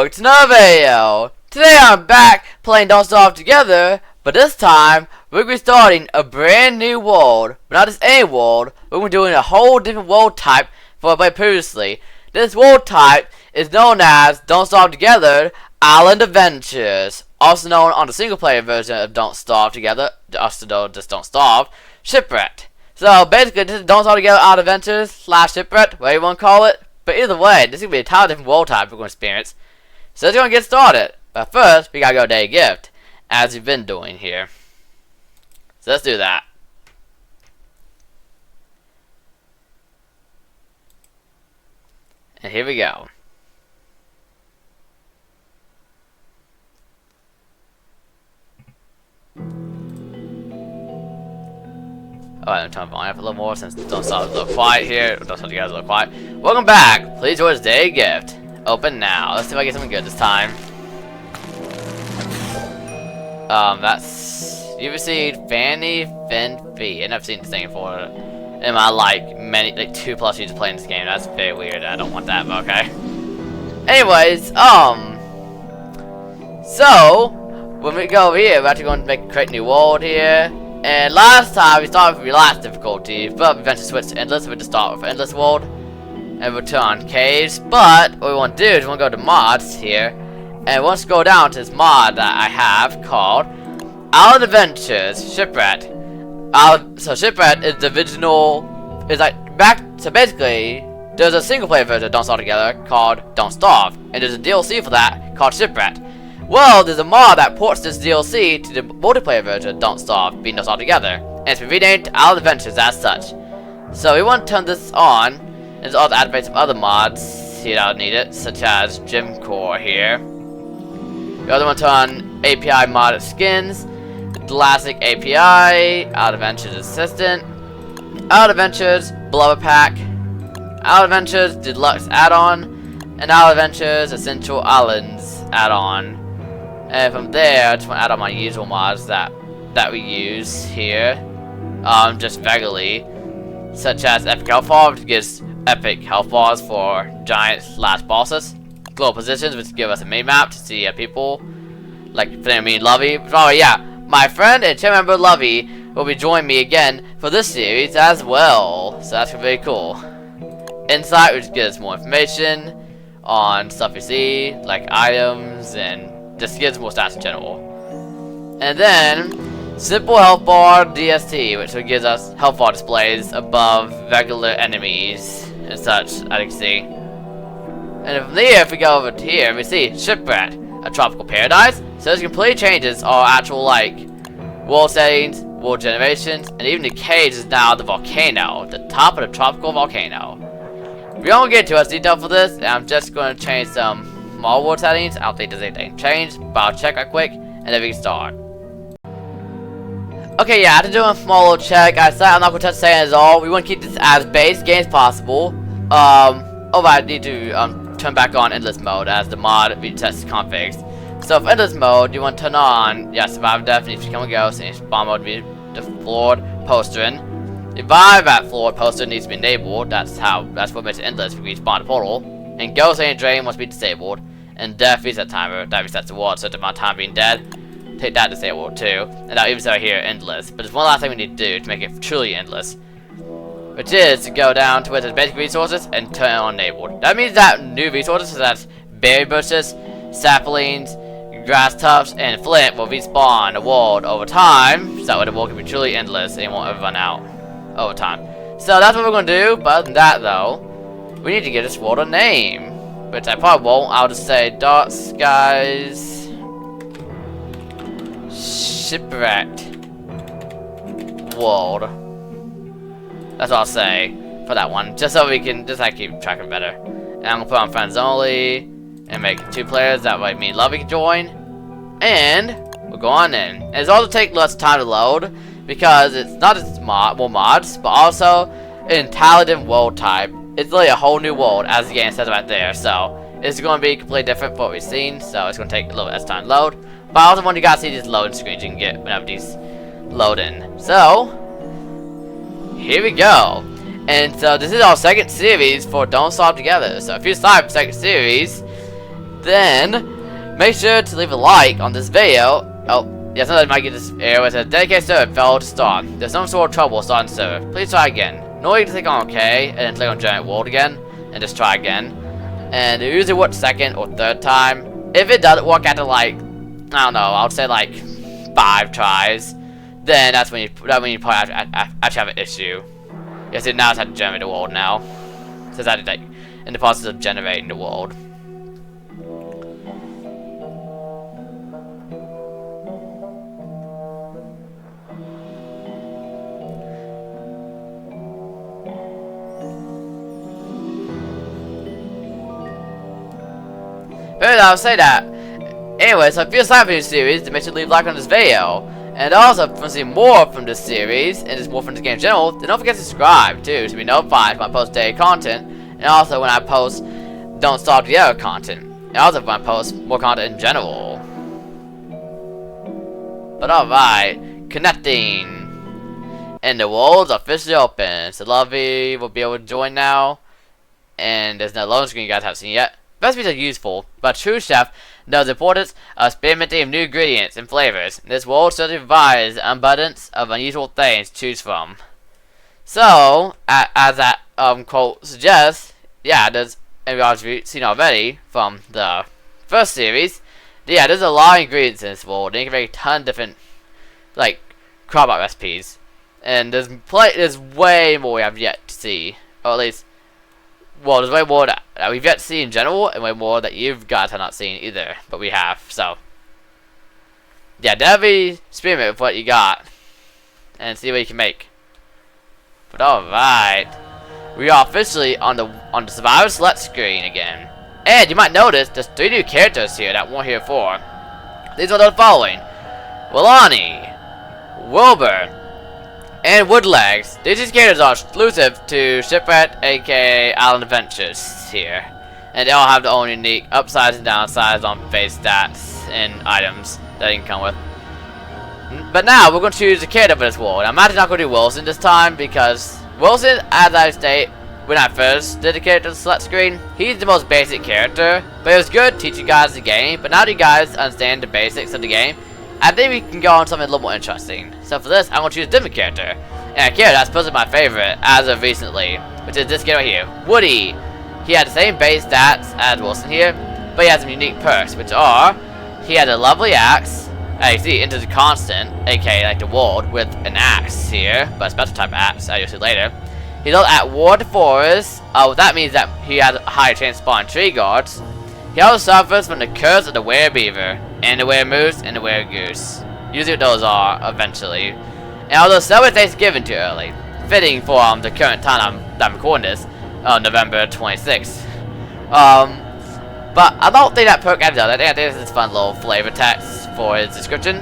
Welcome to another video. Today I'm back playing Don't Starve Together, but this time we're going to be starting a brand new world. But not just any world, we're going to be doing a whole different world type from what I played previously. This world type is known as Don't Starve Together Island Adventures, also known on the single player version of Don't Starve Together, also known as Don't Starve, Shipwrecked. So basically this is Don't Starve Together Island Adventures / Shipwrecked, whatever you want to call it. But either way, this is going to be a entirely different world type we're going to experience. So let's go and get started. But first, we gotta go day gift, as we've been doing here. So let's do that. And here we go. Alright, I'm turn the volume up a little more since Don't Stop a little quiet here. Don't Stop Together a little quiet. Welcome back. Please join us day gift. Open now. Let's see if I get something good this time. That's you received Fanny Fin Fee. And I've seen this thing before in my like 2+ years of playing this game. That's very weird. I don't want that, but okay. Anyways, so when we go over here, we're actually going to create a new world here. And last time we started with relaxed difficulty, but we eventually switched to endless. So we just start with endless world and return on caves. But what we want to do is we want to go to mods here, and once go down to this mod that I have called Island Adventures Shipwrecked. So Shipwrecked is the original, is like so basically there's a single player version of Don't Starve Together called Don't Starve, and there's a DLC for that called Shipwrecked. Well, there's a mod that ports this DLC to the multiplayer version of Don't Starve, being Don't Starve Together, and it's been renamed Island Adventures as such. So we want to turn this on, and it's also activate some other mods here that are needed, such as Gym Core here. We also want to turn API modded skins, Classic API, Island Adventures Assistant, Island Adventures Blubber Pack, Island Adventures Deluxe Add-on, and Island Adventures Essential Islands Add-on. And from there, I just want to add on my usual mods that we use here, just regularly, such as Epic Health Bar, which gives epic health bars for giants / bosses, Global Positions, which give us a mini map to see people, like Lovey. Oh yeah, my friend and channel member Lovey will be joining me again for this series as well, so that's very cool. Insight, which gives more information on stuff you see, like items, and just gives more stats in general. And then Simple Health Bar DST, which gives us health bar displays above regular enemies and such, as you can see. And from there, if we go over to here, we see Shipwrecked, a tropical paradise. So this completely changes our actual like world settings, world generations, and even the cage is now the volcano, the top of the tropical volcano. We don't get too much detail for this, and I'm just going to change some small world settings. I don't think there's anything changed, but I'll check right quick, and then we can start. Okay, yeah, after doing a small little check, I decided I'm not going to touch settings at all. We want to keep this as base game as possible. Oh, I need to turn back on endless mode as the mod retest configs. So for endless mode, you want to turn on, yeah, survival death needs to come and go, so spawn mode be the floored postering. Revive at floored poster needs to be enabled. That's what makes it endless. We respawn the portal. And ghost and drain must be disabled. And death reset timer, that resets the world, so the amount of time being dead. Take that disabled too. And now even so here, endless. But there's one last thing we need to do to make it truly endless, which is to go down to where there's basic resources and turn it on enabled. That means that new resources, so that's berry bushes, saplings, grass tufts, and flint will respawn the world over time, so that way the world can be truly endless and it won't ever run out over time. So that's what we're going to do. But other than that though, we need to give this world a name, which I probably won't. I'll just say Dark Skies Shipwrecked World. That's what I'll say for that one, just so we can keep track of it better. And I'm gonna put on friends only and make 2 players. That way me and Lovey can join, and we'll go on in. And it's also take less time to load because it's not just more mods, but also an entirely different world type. It's literally a whole new world, as the game says right there. So it's going to be completely different from what we've seen. So it's going to take a little less time to load. But I also want you guys to see these loading screens you can get whenever these load in. So here we go. And so this is our second series for Don't Starve Together. So if you start the second series, then make sure to leave a like on this video. Oh, yeah, sometimes I might get this error with a dedicated server failed to start. There's some sort of trouble starting the server. Please try again. No, you can click on OK and then click on Giant World again and just try again. And it usually works second or third time. If it doesn't work after like, I don't know, I would say like 5 tries, then that's when you probably actually have an issue. Yes, it now it's had to generate the world now. So that is like in the process of generating the world. But I'll say that. Anyway, so if you're excited for this series, then make sure to leave a like on this video. And also, if you want to see more from this series, and just more from this game in general, then don't forget to subscribe, too, to be notified when I post daily content. And also when I post Don't Stop the Other content. And also when I post more content in general. But alright, connecting. And the world's officially open. So Lovey will be able to join now. And there's no loading screen you guys haven't seen yet. Recipes are useful, but a true chef knows the importance of experimenting with new ingredients and flavors. This world certainly provides an abundance of unusual things to choose from. So, as that quote suggests, yeah, there's, and we've already seen already from the first series, yeah, there's a lot of ingredients in this world, and you can make a ton of different, like, crop out recipes. And there's way more we have yet to see, or at least, well, there's way more that we've yet to see in general, and way more that you've got not seen either, but we have, so. Yeah, definitely experiment with what you got, and see what you can make. But alright, we are officially on the Survivor Select screen again. And you might notice there's 3 new characters here that weren't here before. These are the following: Wilani, Wilbur, and Woodlegs. These characters are exclusive to Shipwrecked, aka Island Adventures here. And they all have their own unique upsides and downsides on face stats and items that they can come with. But now we're going to choose a character for this world. I'm actually not going to do Wilson this time because Wilson, as I state when I first did the character select screen, he's the most basic character. But it was good to teach you guys the game. But now that you guys understand the basics of the game, I think we can go on something a little more interesting. So for this, I'm going to choose a different character. And a character that's supposed to be my favorite as of recently, which is this character right here, Woody. He had the same base stats as Wilson here, but he has some unique perks, which are, he has a lovely axe, as you see, into the constant, aka like the world, with an axe here, but a special type of axe, as you'll see later. He's also at War to Forest, that means that he has a higher chance of spawning tree guards. He also suffers from the curse of the were-beaver, and the were-moose, and the were-goose. Usually what those are, eventually. And although celebrate Thanksgiving too early, fitting for the current time I'm recording this, November 26th. But I don't think that perk adds up. I think this is a fun little flavor text for his description.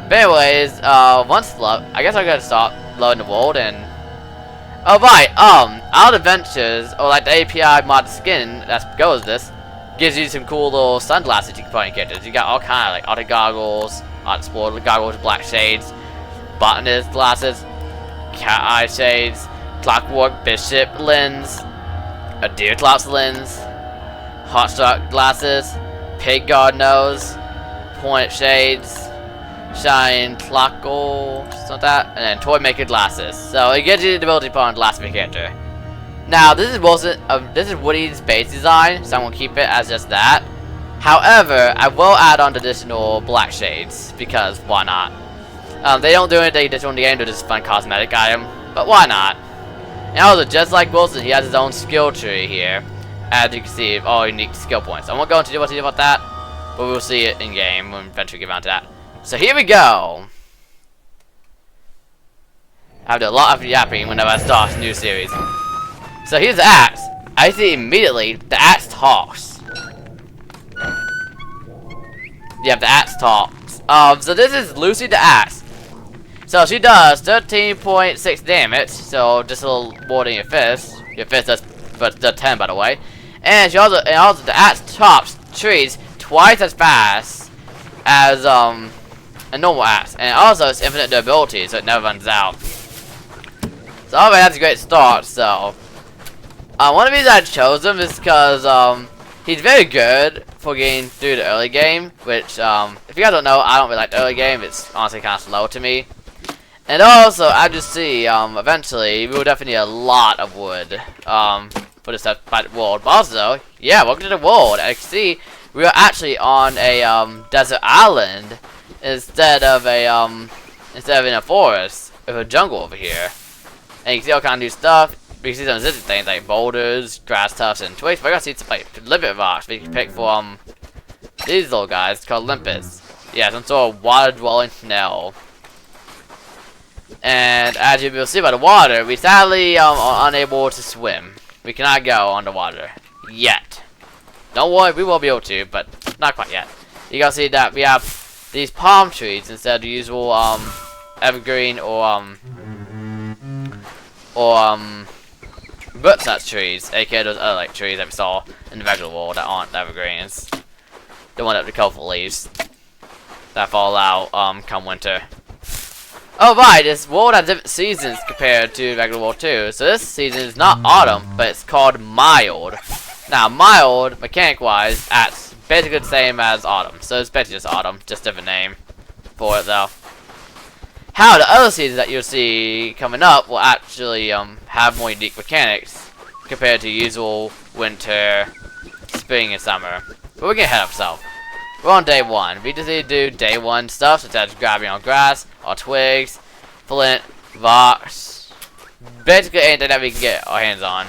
But anyways, I guess I'm gonna start loading the world and. Oh right, Island Adventures, or like the API mod skin that goes with this, gives you some cool little sunglasses you can put on your characters. You got all kind of like auto goggles, auto sport goggles with black shades, botanist glasses, cat eye shades, clockwork bishop lens, a deer clops lens, hot shot glasses, pig guard nose, point shades, shine clockle, something like that, and then toy maker glasses. So it gives you the ability to put on glasses for your character. Now this is Woody's base design, so I'm gonna keep it as just that. However, I will add on additional black shades because why not? They don't do anything additional in the game; they're just a fun cosmetic item, but why not? And also, just like Wilson, he has his own skill tree here, as you can see, all unique skill points. I won't go into what to do about that, but we'll see it in game when we eventually get around to that. So here we go. I have to do a lot of yapping whenever I start a new series. So here's the axe. I see immediately the axe talks. Yeah, the axe talks. So this is Lucy the axe. So she does 13.6 damage. So just a little more than your fist. Your fist does 10, by the way. And also the axe chops trees twice as fast as a normal axe. And also it's infinite durability, so it never runs out. So already that's a great start. So one of the reasons I chose him is because He's very good for getting through the early game, which, if you guys don't know, I don't really like the early game. It's honestly kind of slow to me. And also, as you see, eventually, we will definitely need a lot of wood, for this world. But also, yeah, welcome to the world. As you can see, we are actually on a, desert island instead of in a forest with a jungle over here. And you can see all kind of new stuff. We can see some existing things like boulders, grass tufts, and twigs. But I gotta see some like limpet rocks we can pick for these little guys called limpets. Yeah, some sort of water-dwelling snail. And as you will see by the water, we sadly are unable to swim. We cannot go underwater yet. Don't worry, we will be able to, but not quite yet. You gotta see that we have these palm trees instead of the usual evergreen or butternut trees, aka those other like trees that we saw in the regular world that aren't evergreens. The one that have the colorful leaves that fall out come winter. Oh right, this world has different seasons compared to regular world 2. So this season is not autumn, but it's called mild. Now mild, mechanic wise, acts basically the same as autumn. So it's basically just autumn, just a different name for it though. How the other seasons that you'll see coming up will actually have more unique mechanics compared to usual winter, spring, and summer. But we're gonna head up south. We're on day 1. We just need to do day 1 stuff such as grabbing on grass, or twigs, flint, rocks, basically anything that we can get our hands on,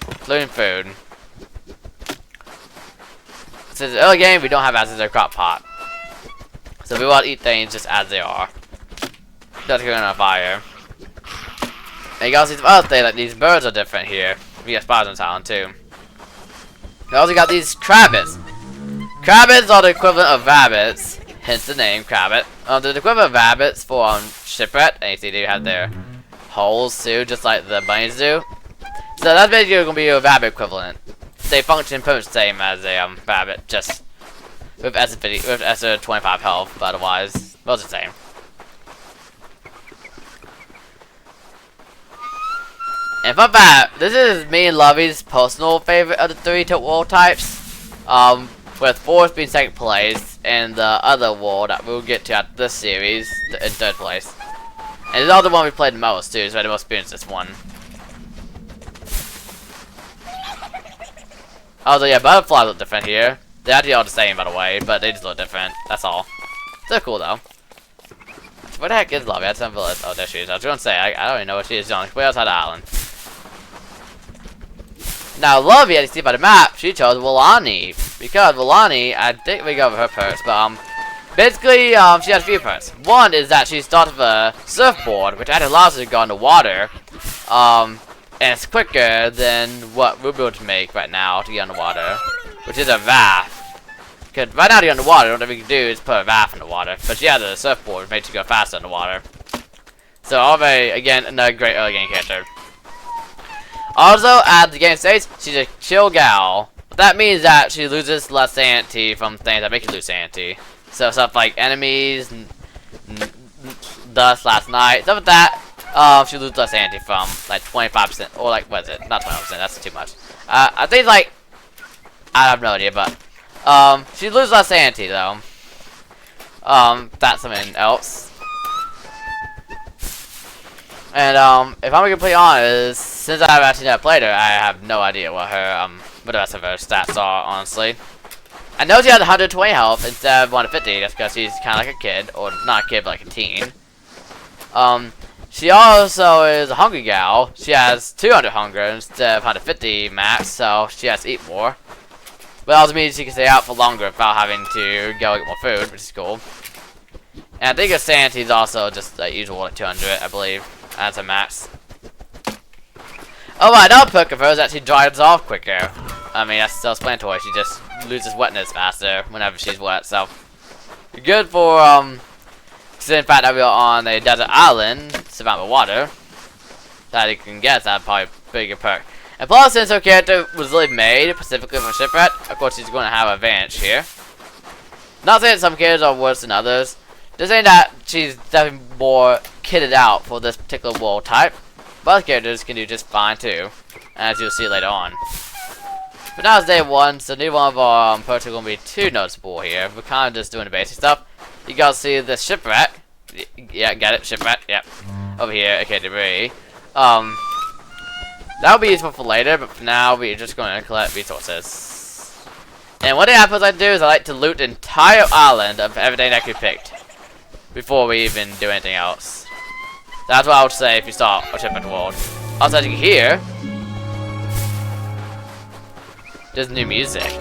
including food. Since the early game, we don't have access to a crop pot, so we want to eat things just as they are. Just going on a fire. And you also see some other things, like these birds are different here. We got spiders in town too. We also got these crabbits. Crabbits are the equivalent of rabbits, hence the name crabbit. They're the equivalent of rabbits for Shipwrecked, and you see they have their holes too, just like the bunnies do. So that's basically going to be a rabbit equivalent. They function pretty much the same as a rabbit, just with extra 25 health, but otherwise, both the same. And fun fact, this is me and Lovey's personal favorite of the 3 Tilt World types. With 4th being 2nd place, and the other world that we'll get to at this series in 3rd place. And it's all the one we played the most too, so I had the most experience this one. Also, yeah, butterflies look different here. They're actually all the same, by the way, but they just look different. That's all. They're cool though. Where the heck is Lovey? I had some village. Oh, there she is. I was gonna say, I don't even know what she is doing. Way outside the island. Now, Lovey, as you see by the map, she chose Volani. Because Volani, I think we go over her perks, but, basically, she has a few perks. One is that she starts with a surfboard, which actually allows her to go underwater. And it's quicker than what we're able to make right now to get underwater, which is a raft. Because right now to get underwater, what we can do is put a raft in the water. But she has a surfboard, which makes you go faster underwater. So, already, again, another great early game character. Also, as the game states, she's a chill gal. That means that she loses less sanity from things that make you lose sanity. So stuff like enemies, dust last night, stuff like that. She loses less sanity from like 25%, or like what is it? Not 20%. That's too much. I think like I have no idea, but she loses less sanity though. That's something else. And if I'm completely honest, since I have actually never played her, I have no idea what her what the rest of her stats are, honestly. I know she has 120 health instead of 150, that's because she's kinda like a kid, or not a kid, but like a teen. She also is a hungry gal. She has 200 hunger instead of 150 max, so she has to eat more. But it also means she can stay out for longer without having to go get more food, which is cool. And I think her sanity is also just the usual, like 200, I believe. That's a max. Oh, right, another perk of hers actually dries off quicker. I mean, that's self-explanatory. She just loses wetness faster whenever she's wet, so good for considering the fact that we are on a desert island surrounded by water. That you can guess that's probably a pretty good perk. And plus, since her character was really made specifically for Shipwrecked, of course she's going to have an advantage here. Not saying some characters are worse than others. Just saying that she's definitely more kitted out for this particular world type. But other characters can do just fine too, as you'll see later on. But now it's day 1, so neither one of our perks are going to be too noticeable here. We're kind of just doing the basic stuff. You guys see the shipwreck. Yeah, get it, shipwreck, yep. Over here, okay, debris. That'll be useful for later, but for now, we're just going to collect resources. And one thing I like to do is I like to loot the entire island of everything that could be picked before we even do anything else. That's what I would say if you start a Shipwrecked world. Also, as you can hear, there's new music.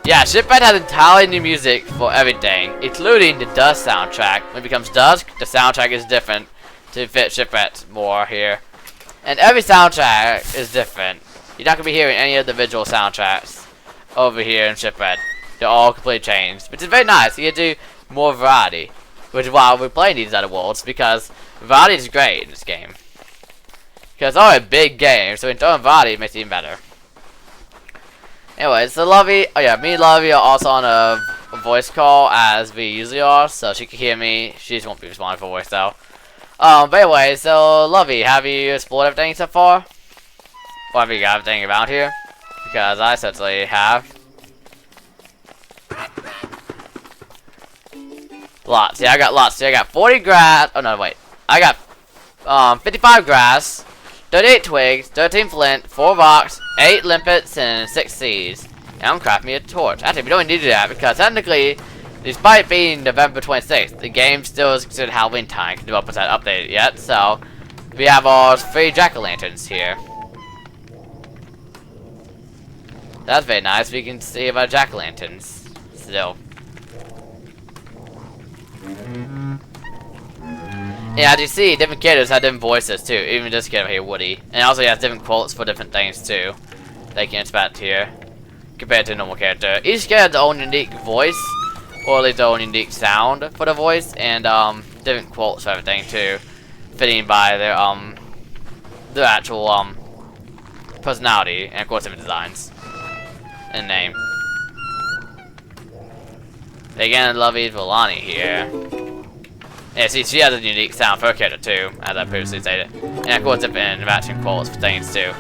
Yeah, Shipwrecked has entirely new music for everything, including the dusk soundtrack. When it becomes dusk, the soundtrack is different to fit Shipwrecked more here. And every soundtrack is different. You're not going to be hearing any of the visual soundtracks over here in Shipwrecked. They're all completely changed, which is very nice. You get to do more variety, which is why we're playing these other worlds, because variety is great in this game. Because it's already a big game, so in throwing variety, it makes it even better. Anyway, so Lovey, oh yeah, me and Lovey are also on a voice call as we usually are, so she can hear me. She just won't be responding for voice though. But anyway, so Lovey, have you explored everything so far? Or have you got everything around here? Because I certainly have. Lots. Yeah, I got lots. See, I got 40 grass. Oh no, wait. I got 55 grass, 38 twigs, 13 flint, 4 rocks, 8 limpets, and 6 seeds. And I'm crafting me a torch. Actually, we don't need to do that because technically, despite being November 26th, the game still is considered Halloween time. The developers haven't updated it yet, so we have our 3 jack-o'-lanterns here. That's very nice. We can see about jack-o'-lanterns still. Yeah, as you see, different characters have different voices too. Even this character here, Woody, and also he has different quotes for different things too. They can expect here compared to a normal character. Each character has their own unique voice, or at least their own unique sound for the voice, and different quotes for everything too, fitting by their actual personality and of course different designs and name. Again, Lovey's Volani here. Yeah, see, she has a unique sound for her character too, as I previously stated. And of course different interaction quotes for things too.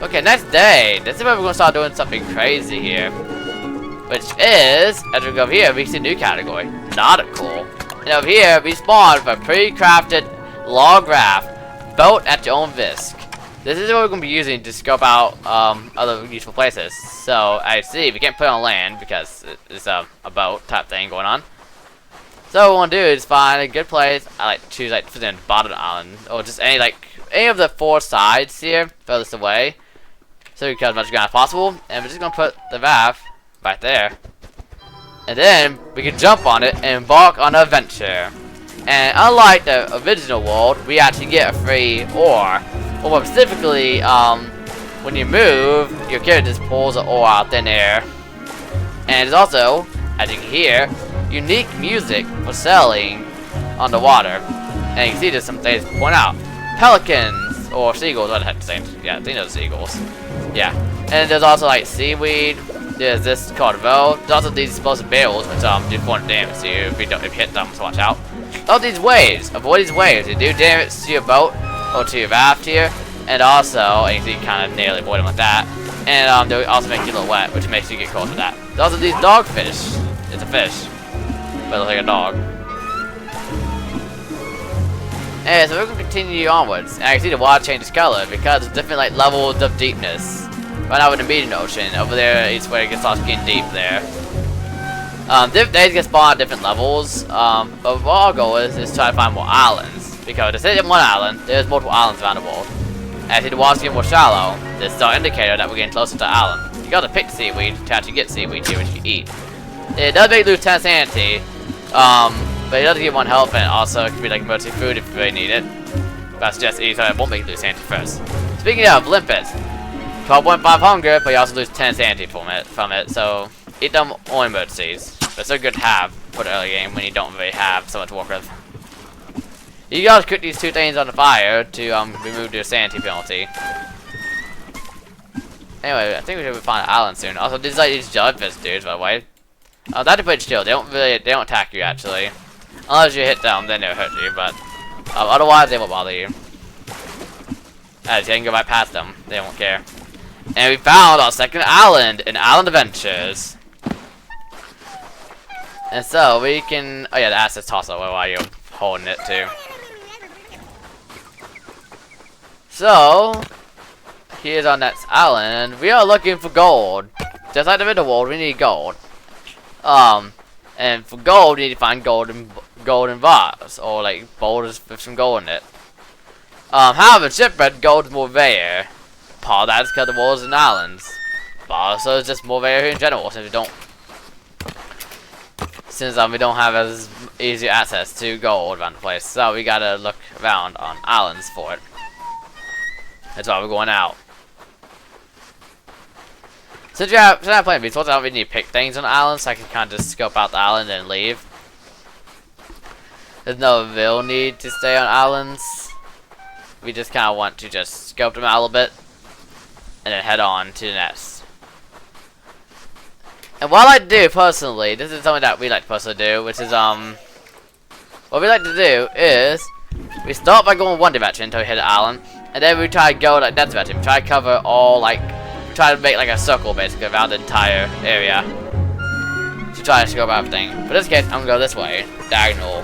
Okay, next day. This is where we're gonna start doing something crazy here. Which is, as we go over here, we see a new category, nautical. And over here, we spawn with a pre-crafted log raft built at your own risk. This is what we're going to be using to scope out other useful places. So, I see, we can't put it on land because it's a boat type thing going on. So what we want to do is find a good place. I like to choose like the bottom island, or just any of the 4 sides here, furthest away. So we cut as much ground as possible, and we're just going to put the raft right there. And then we can jump on it and embark on an adventure. And unlike the original world, we actually get a free ore. Or more specifically, when you move, your character just pulls the ore out thin air. And there's also, as you can hear, unique music for sailing on the water. And you can see there's some things to point out. Pelicans, or seagulls, what the heck, same. Yeah, I think those are seagulls. Yeah. And there's also like seaweed. There's this called row. There's also these explosive barrels, which do 400 damage to you if you hit them, so watch out. Oh, these waves. Avoid these waves. They do damage to your boat or to your raft here. And also, and you see you kind of nearly avoid them with that. And they also make you a little wet, which makes you get close to that. There's also these dogfish. It's a fish, but it looks like a dog. And so we're going to continue onwards. And I can see the water changes color because it's different like levels of deepness. Right now we're in the median ocean. Over there is where it gets starts getting deep there. Different days get spawned at different levels. But what our goal is try to find more islands. Because to say in one island, there's multiple islands around the world. And as the water's getting more shallow, this is our indicator that we're getting closer to the island. You gotta pick seaweed to actually get seaweed here, which you can eat. It does make you lose 10 sanity. But it does give 1 health, and also it can be like emergency food if you really need it. But I suggest eating so it won't make you lose sanity first. Speaking of limpets, 12.5 hunger, but you also lose 10 sanity from it, so eat them on emergencies. But it's so good to have for the early game when you don't really have so much to work with. You gotta cook these 2 things on the fire to remove their sanity penalty. Anyway, I think we should find an island soon. Also, these like these jellyfish dudes, by the way. That's pretty chill. They don't attack you actually, unless you hit them, then they'll hurt you. But otherwise, they won't bother you. As you can go right past them, they won't care. And we found our second island in Island Adventures. And so we can, oh yeah, the assets toss away while you're holding it too. So, here's our next island. We are looking for gold. Just like the middle world, we need gold. And for gold, we need to find golden bars, or like boulders with some gold in it. However, Shipwrecked, gold is more rare. Part of that is because the world is in islands. But also, it's just more rare here in general, since we don't have as easy access to gold around the place. So we gotta look around on islands for it. That's why we're going out. Since I'm playing vehicles, I don't really need to pick things on the island, so I can kind of just scope out the island and leave. There's no real need to stay on islands. We just kind of want to just scope them out a little bit, and then head on to the next. And what I like to do personally, this is something that we like to personally do, which is what we like to do is we start by going one direction until we hit the island, and then we try to go like that direction. We try to cover all try to make like a circle basically around the entire area to try to scope out everything. For this case, I'm gonna go this way, diagonal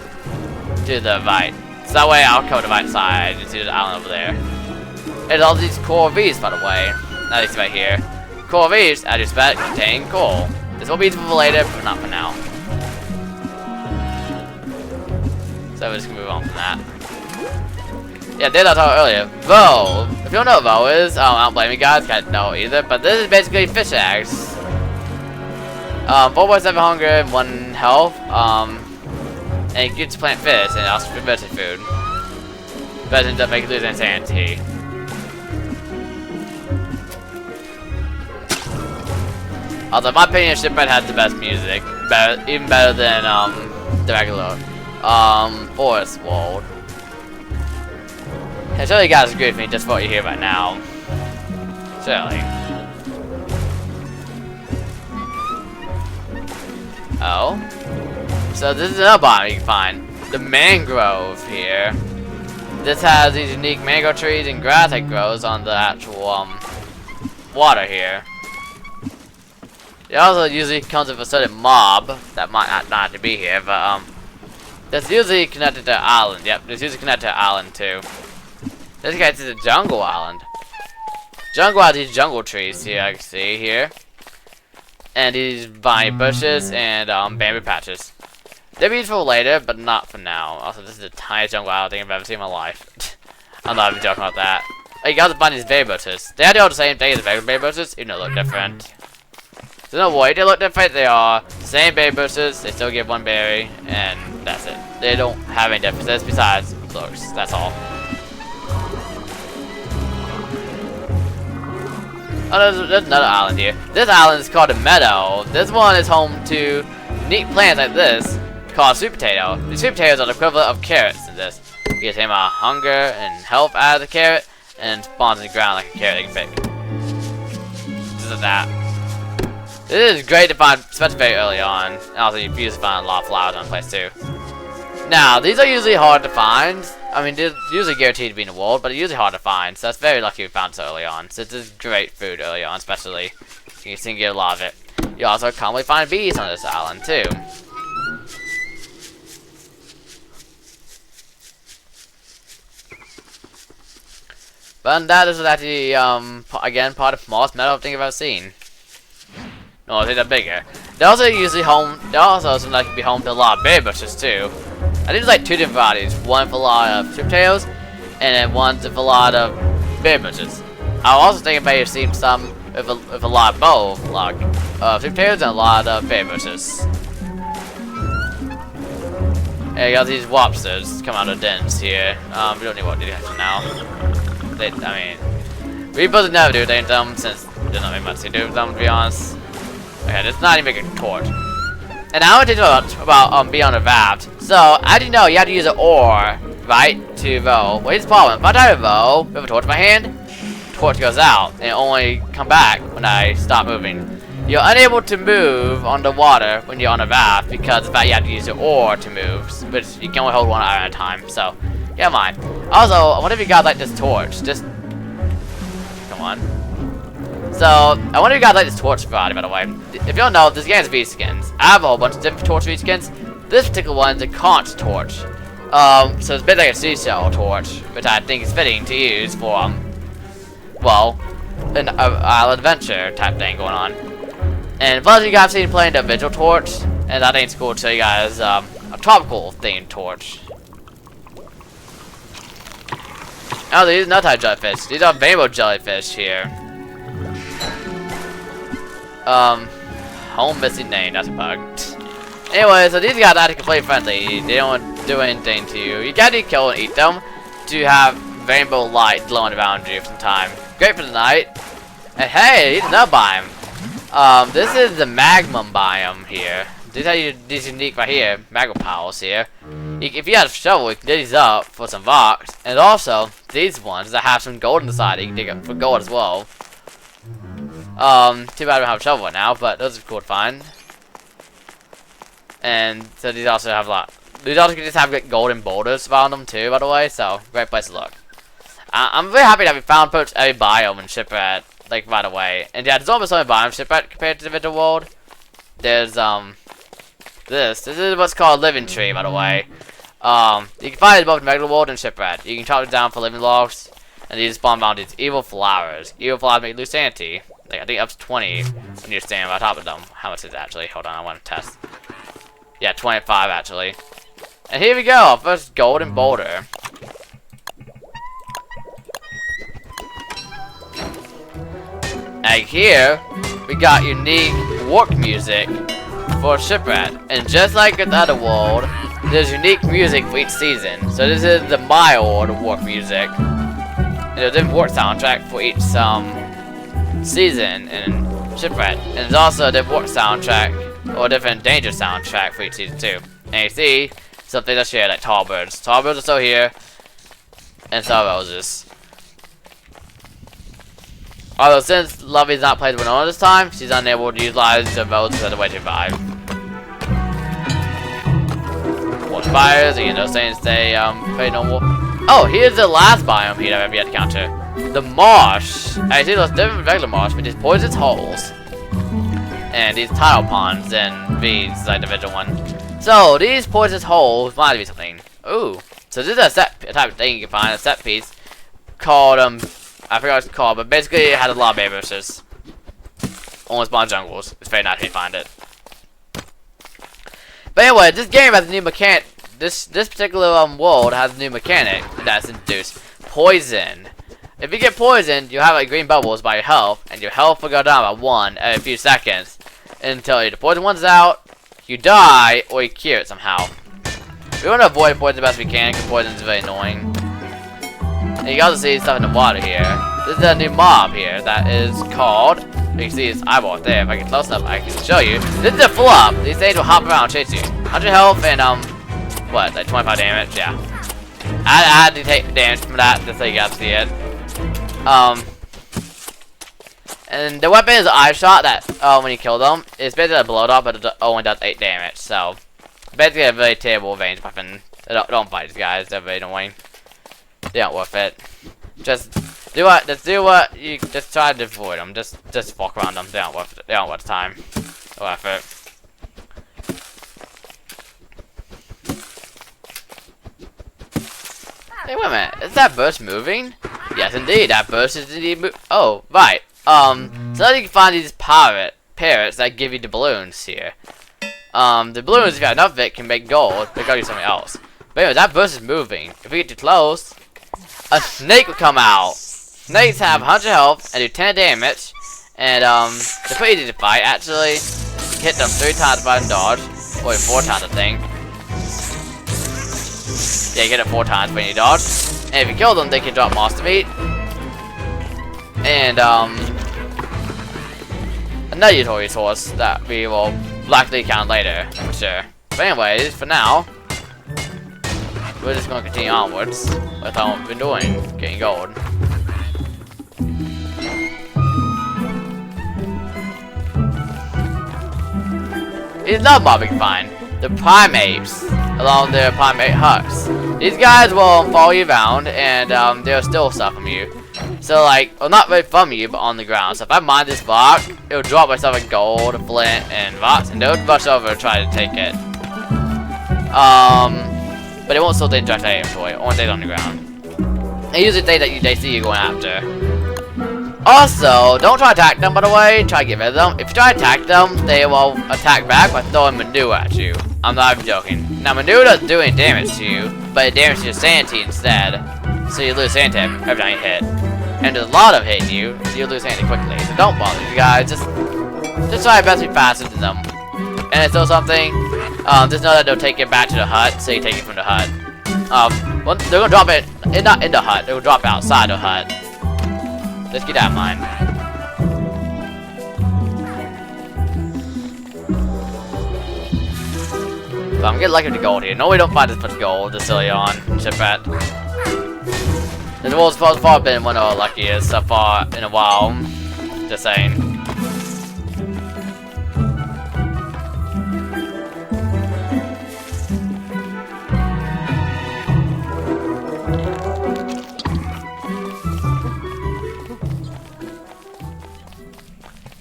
to the right. So that way I'll cover the right side and see the island over there. There's all these coral reefs, by the way. At least right here. Coral reefs, as you expect, contain coal. This will be useful for later, but not for now. So we're just gonna move on from that. Yeah, did I talk earlier? Vo. If you don't know what Vo is, I don't blame you guys, can't know either, but this is basically fish eggs. 4.7 hunger and 1 health. And it gives plant fish and also for vegetable food. But it ends up making you lose insanity. Although in my opinion, Shipwrecked has the best music. Even better than the regular Forest World. I'm sure you guys agree with me just for what you hear right now. Surely. Oh. So this is another biome you can find. The mangrove here. This has these unique mango trees and grass that grows on the actual water here. It also usually comes with a certain mob that might not have to be here, but that's usually connected to an island. Yep, it's usually connected to an island too. This guy's a jungle island. Jungle has these jungle trees here, I can see here. And these vine bushes and bamboo patches. They'll be useful later, but not for now. Also, this is the tiniest jungle island thing I've ever seen in my life. I'm not even joking about that. Oh, you guys find these berry bushes. They are the same thing as the regular berry bushes, even though they look different. So no way they look different, they are the same berry bushes, they still give 1 berry, and that's it. They don't have any differences besides looks, that's all. Oh, there's another island here. This island is called a meadow. This one is home to unique plants like this, called sweet potato. The sweet potatoes are the equivalent of carrots in this. You get him hunger and health out of the carrot, and spawns in the ground like a carrot you can pick. Just like that. This is great to find, especially very early on. And also, you usually find a lot of flowers on the place too. Now, these are usually hard to find. I mean, they're usually guaranteed to be in the world, but they're usually hard to find. So that's very lucky we found so early on. So this is great food early on, especially. You can get a lot of it. You also commonly find bees on this island too. But that is actually, again, part of the smallest meadow thing I've ever seen. No, I think they're bigger. They're also usually home. They also seem like to be home to a lot of berry bushes too. I think there's like 2 different varieties. One for a lot of sweet potatoes, and then one for a lot of berry bushes. I was also thinking about seeing some with a lot of both, like sweet potatoes and a lot of berry bushes. And you got these lobsters come out of dens here. We don't need what to do now. I mean, we both never do anything with them since there's not really much to do with them, to be honest. Okay, it's not even a torch. And I want to talk about being on a raft. So, as you know, you have to use an oar, right, to row. Well, here's the problem. If I try to row with a torch in my hand, the torch goes out, and it only come back when I stop moving. You're unable to move on the water when you're on a raft because of the fact you have to use your oar to move, which you can only hold one at a time. So, get in mind. Also, I wonder if you guys like this torch. Just come on. So, I wonder if you guys like this torch variety, by the way. If you don't know, this game has V skins. I have a whole bunch of different torch V skins. This particular one is a conch torch. So it's a bit like a seashell torch, which I think is fitting to use for, well, an island adventure type thing going on. And plus you guys seen playing the visual torch, and I think it's cool to show you guys a tropical themed torch. Oh, these are nut-type jellyfish. These are rainbow jellyfish here. Home missing name, that's a bug. Anyway, so these guys are completely friendly. They don't do anything to you. You gotta kill and eat them to have rainbow light glowing around you for some time. Great for the night. And hey, here's another biome. This is the magma biome here. These unique right here, magma piles here. If you have a shovel, you can dig these up for some rocks. And also, these ones that have some gold inside, you can dig up for gold as well. Too bad I don't have a shovel right now, but those are cool to find. And so these also have a lot. These also can just have golden boulders around them too, by the way. So great place to look. I'm very happy that we found pretty much every biome in Shipwrecked, like right away. And yeah, there's almost so many biomes in Shipwrecked compared to the video world. There's this is what's called living tree, by the way. You can find it both in regular world and Shipwrecked. You can chop it down for living logs, and these spawn around these evil flowers. Evil flowers make lose sanity. Like I think up to 20 when you're standing on top of them. How much is it actually? Hold on, I want to test. Yeah, 25 actually. And here we go, first golden boulder. And here, we got unique warp music for Shipwrecked. And just like in the other world, there's unique music for each season. So this is the mild warp music. And there's a different warp soundtrack for each season in Shipwrecked. And there's also a different warp soundtrack or a different danger soundtrack for each season too. And you see something that's here like tall birds. Tall birds are still here. And star roses. Although since Lovey's not played Winona this time, she's unable to utilize the roses as a way to survive. Watch fires, and those things stay pretty normal. Oh, here's the last biome here that I've yet to counter. The marsh. I see those different regular marsh, but these poisonous holes. And these tidal ponds and beads like the original one. So these poisonous holes might be something. Ooh. So this is a type of thing you can find, a set piece called I forgot what it's called, but basically it has a lot of baby bushes. Almost spawn jungles. It's very nice when you find it. But anyway, this game has a new mechanic. This particular world has a new mechanic that's introduced. Poison. If you get poisoned, you have like green bubbles by your health, and your health will go down by 1 every few seconds until either the poison runs out, you die, or you cure it somehow. We want to avoid poison the best we can, because poison is very annoying. And you can also see stuff in the water here. This is a new mob here that is called. You can see his eyeball right there. If I get close enough, I can show you. This is a flop. These things will hop around and chase you. 100 health and what? Like 25 damage? Yeah. I had to take damage from that just so you guys see it. And the weapon is an eye shot that when you kill them, it's basically a blow up, but it only does 8 damage. So basically a very terrible range weapon. Don't fight these guys. They're very annoying. They aren't worth it. Just do what you just try to avoid them. Just walk around them. They aren't worth it. They aren't worth the time or effort. Hey, wait a minute. Is that burst moving? Yes, indeed. That burst is indeed moving. Oh, right. So now you can find these parrots that give you the balloons here. The balloons, if you have enough of it, can make gold. They gotta do something else. But anyway, that burst is moving. If we get too close, a snake will come out. Snakes have 100 health and do 10 damage. And they're pretty easy to fight actually. You can hit them 3 times by dodge. Or 4 times I think. Yeah, you get it 4 times when you dodge. And if you kill them, they can drop monster meat. And another utility source that we will likely count later, for sure. But anyways, for now, we're just going to continue onwards with how we've been doing, getting gold. Here's another mob we can find. The primates, along their primate huts. These guys will follow you around, and they'll steal stuff from you. So like, well, not right from you, but on the ground. So if I mine this block, it'll drop myself a gold, a flint, and rocks, and they'll rush over and try to take it. But it won't still take direct inventory. It won't stay on the ground. And usually they see you going after. Also, don't try to attack them, by the way. Try to get rid of them. If you try to attack them, they will attack back by throwing manure at you. I'm not even joking. Now, manure doesn't do any damage to you, but it damages your sanity instead. So you lose sanity every time you hit. And there's a lot of hitting you, so you lose sanity quickly. So don't bother, you guys. Just try your best to be faster than them. And it's still something. Just know that they'll take it back to the hut, so you take it from the hut. Well, they're gonna drop it not in the hut. They'll drop it outside the hut. Just keep that in mind. But I'm getting lucky with the gold here. No, we don't find this much gold this early on in Shipwrecked. The world's far been one of our luckiest so far in a while. Just saying.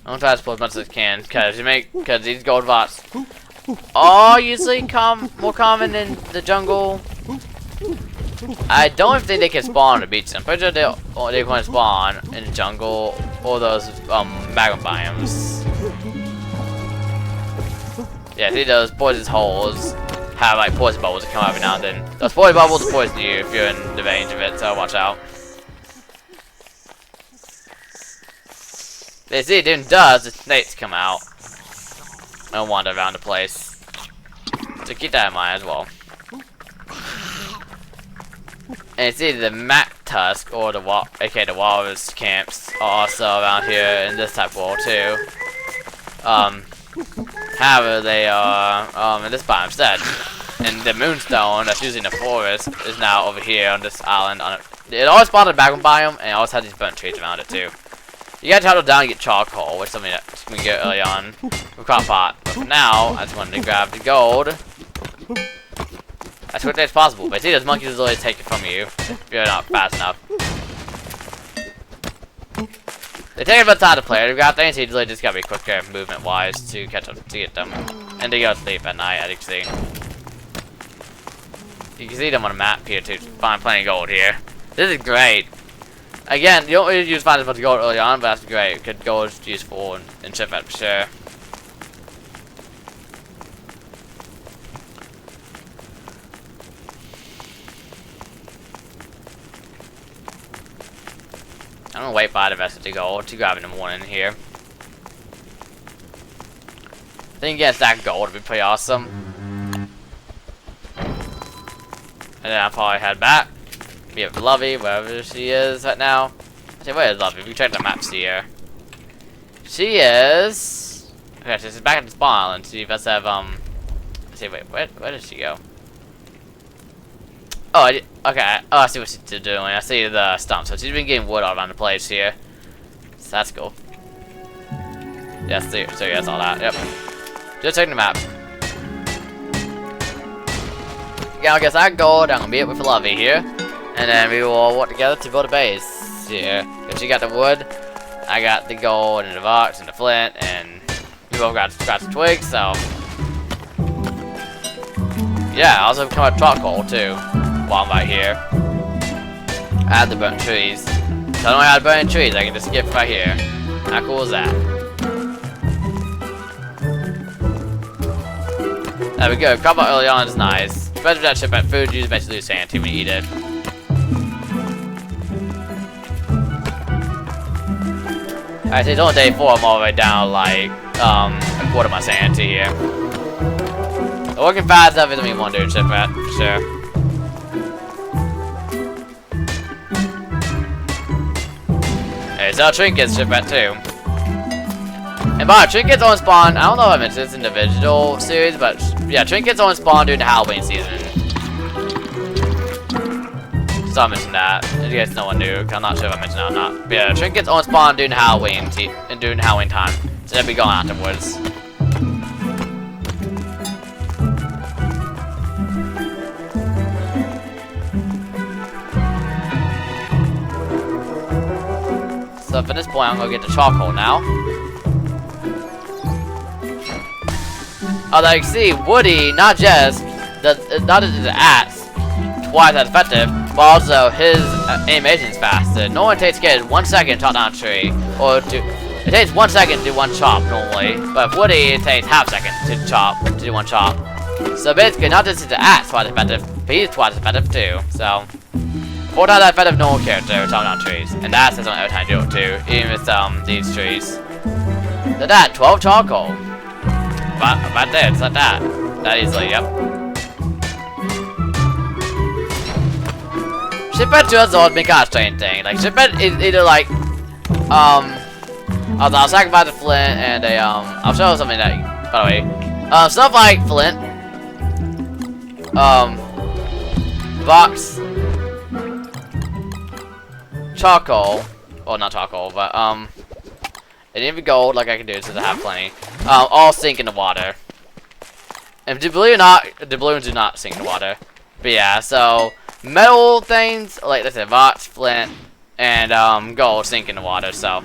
I'm gonna try to explode as much as I can, cause these gold bots are usually more common in the jungle. I don't think they can spawn on the beach. I'm pretty sure they're going to spawn in the jungle or those magma biomes. Yeah, see those poison holes have like poison bubbles that come out every now and then. Those poison bubbles will poison you if you're in the range of it, so watch out. They see it even does, the snakes come out and wander around the place. So keep that in mind as well. And it's either the Mac Tusk or the aka the Walrus camps are also around here in this type of world too. However, they are in this biome instead. And the Moonstone that's usually in the forest is now over here on this island. It always spawned in the magma biome, and it always had these burnt trees around it too. You gotta travel down and get charcoal, which is something that we can get early on with crop pot. But for now, I just wanted to grab the gold as quickly as possible. But see, those monkeys will always take it from you if you're not fast enough. They take it from the side of the player. They've got things, so you really just gotta be quicker movement-wise to catch up to get them. And they go to sleep at night, as you can see. You can see them on the map here to find plenty of gold here. This is great. Again, you don't really use find as much gold early on, but that's great because gold is useful in Shipwrecked for sure. I'm gonna wait for the rest of the gold to grab in the morning here. I think getting that gold would be pretty awesome. And then I'll probably head back. Be it for Lovey, wherever she is right now. Actually, where is Lovey? We can check the maps here. She is. Okay, she's back at the spawn island. See if let's have let's see, wait, where did she go? Oh, okay. Oh, I see what she's doing. I see the stump. So she's been getting wood all around the place here. So that's cool. Yes, so yeah, that's all that. Yep. Just checking the map. Yeah, I guess I gold. I'm gonna be it with Lovey here. And then we will all work together to build a base here. Because she got the wood, I got the gold and the rocks and the flint, and we both got scratch twigs, so. Yeah, I also become a charcoal too, while I'm right here. I have the burnt trees. So I don't have burnt trees, I can just skip right here. How cool is that? There we go, crop out early on is nice. Especially with that Shipwrecked food, you just basically lose sanity when you eat it. Alright, so it's on day 4, I'm all the way down like a quarter of my sanity here. So working fast enough isn't what you want to do in Shipwrecked, for sure. Hey, so trinkets Shipwrecked too. And by the way, trinkets only spawn, I don't know if I mentioned this in the individual series, but yeah, trinkets only spawn during the Halloween season. So I mentioned that. If you guys know one new, I'm not sure if I mentioned that or not. But yeah, trinkets only spawn during Halloween time. So they'll be going afterwards. So from this point, I'm gonna get the charcoal now. Although you can see, Woody not just the axe twice as effective, but also his animation is faster. Normally it takes Kid 1 second to chop down a tree, it takes 1 second to do one chop normally, but with Woody it takes half a second to do one chop. So basically, not just is the axe twice as effective, but he's twice as effective too. So 4 times as effective normal character chopping down trees, and the axe is only every time you do it too, even with these trees. So that 12 charcoal. About there, just like that. That easily, yep. Shipwrecked has always been kind of strange thing. Like, Shipwrecked is either like, I'll sacrifice the flint and I'll show you something that, by the way. Stuff like flint, box, charcoal, well not charcoal, but and even gold, like I can do since I have plenty, all sink in the water. And believe it or not, the balloons do not sink in the water. But yeah, so metal things, like let's say box, flint, and gold sink in the water, so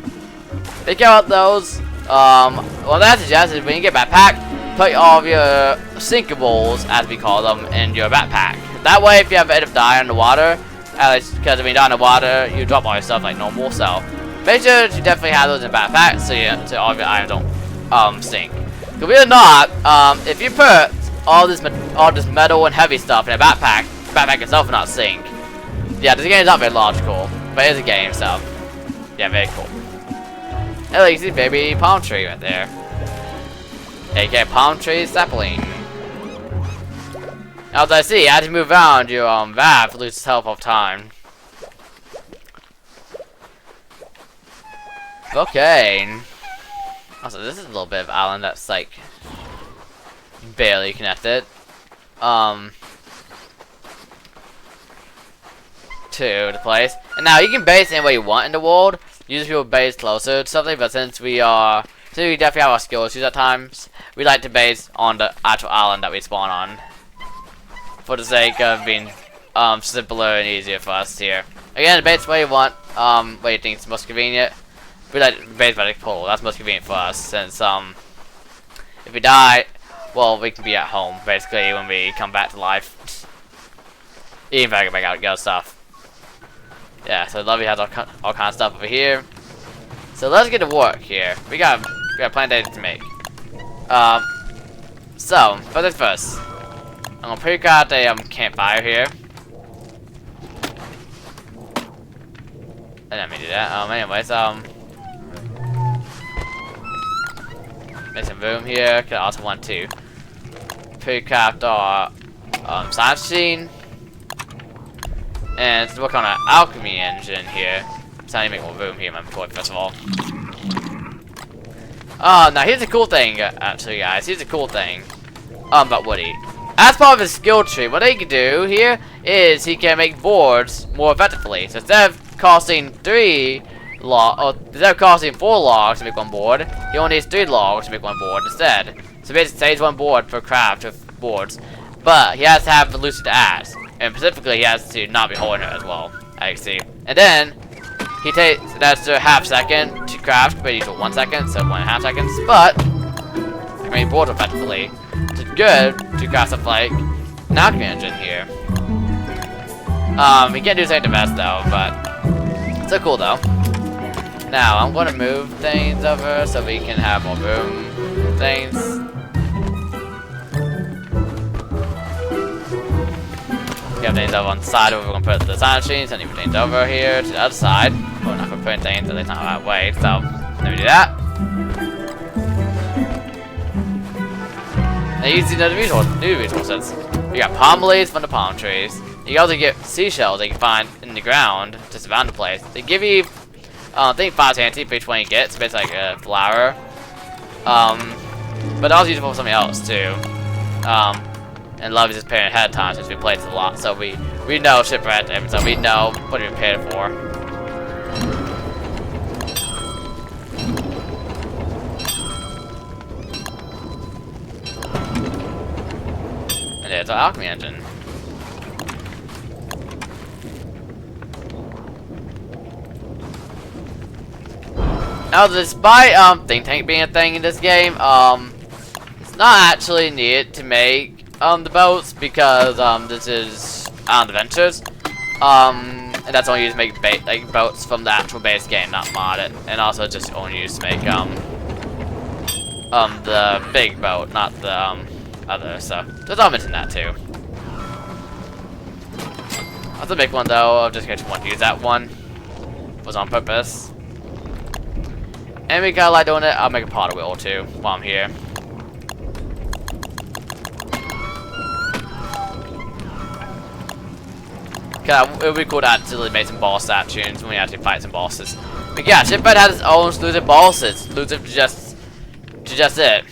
think about those. What I suggest is when you get a backpack, put all of your sinkables, as we call them, in your backpack. That way, if you ever end up dying in the water, because when you die in the water, you drop all your stuff like normal, so make sure to definitely have those in the backpack so all of your items don't sink. Believe it or not, if you put all this metal and heavy stuff in a backpack, the backpack itself will not sink. Yeah, this game is not very logical, but it's a game, so yeah, very cool. And like you see, baby palm tree right there, aka palm tree sapling. As I see, as you move around, your valve loses health of time. Okay. Also, this is a little bit of island that's like barely connected. To the place. And now you can base any way you want in the world. Usually people base closer to something, but since we definitely have our skill issues at times, we like to base on the actual island that we spawn on, for the sake of being simpler and easier for us here. Again, base where you want, where you think is most convenient. We like to base by the pole. That's most convenient for us, since if we die, well, we can be at home basically when we come back to life. Even if I get back out and get stuff. Yeah, so Lovey has all kind of stuff over here. So let's get to work here. We got plenty of things to make. So first things first, I'm gonna pick out a campfire here. I didn't mean to do that. Anyways, make some room here. Cause I also want to pick out our science machine. And let's work on an alchemy engine here. So I need to make more room here in my inventory first of all. Now here's a cool thing, actually, guys. Here's a cool thing about Woody. As part of his skill tree, what he can do here is he can make boards more effectively. So instead of costing 4 logs to make one board, he only needs 3 logs to make one board instead. So basically, saves 1 board per craft of boards. But he has to have the lucid axe. And specifically, he has to not be holding it as well, as you see. And then, he takes that's a half second to craft, but usually 1 second, so 1.5 seconds. But, I mean, boards effectively. It's good to craft stuff like an alchemy engine here. He can't do something the best though, but still cool though. Now, I'm going to move things over so we can have more room things. We have things over on the side where we're going to put the science machines, and even things over here to the other side. We're not going to put things, at least not that way, so let me do that. Now you see new resources. We got palm leaves from the palm trees. You also get seashells that you can find in the ground just around the place. They give you, I think 5 sanity for each one you get. It's basically like a flower. But also useful for something else too. And Love is just preparing ahead of time since we played this a lot, so we know Shipwrecked, and so we know what to be prepared for. And there's our alchemy engine. Now, despite think tank being a thing in this game, it's not actually needed to make the boats because this is Island Adventures. And that's only used to make like boats from the actual base game, not modded, and also just only used to make the big boat, not the other. So just I'll mention that too. That's a big one though. Just in case you want to use that one, was on purpose. And we got like doing it. I'll make a potter wheel too while I'm here. It would be cool to actually make some boss statues when we actually fight some bosses. But yeah, Shipwrecked has its own exclusive bosses, exclusive to just it.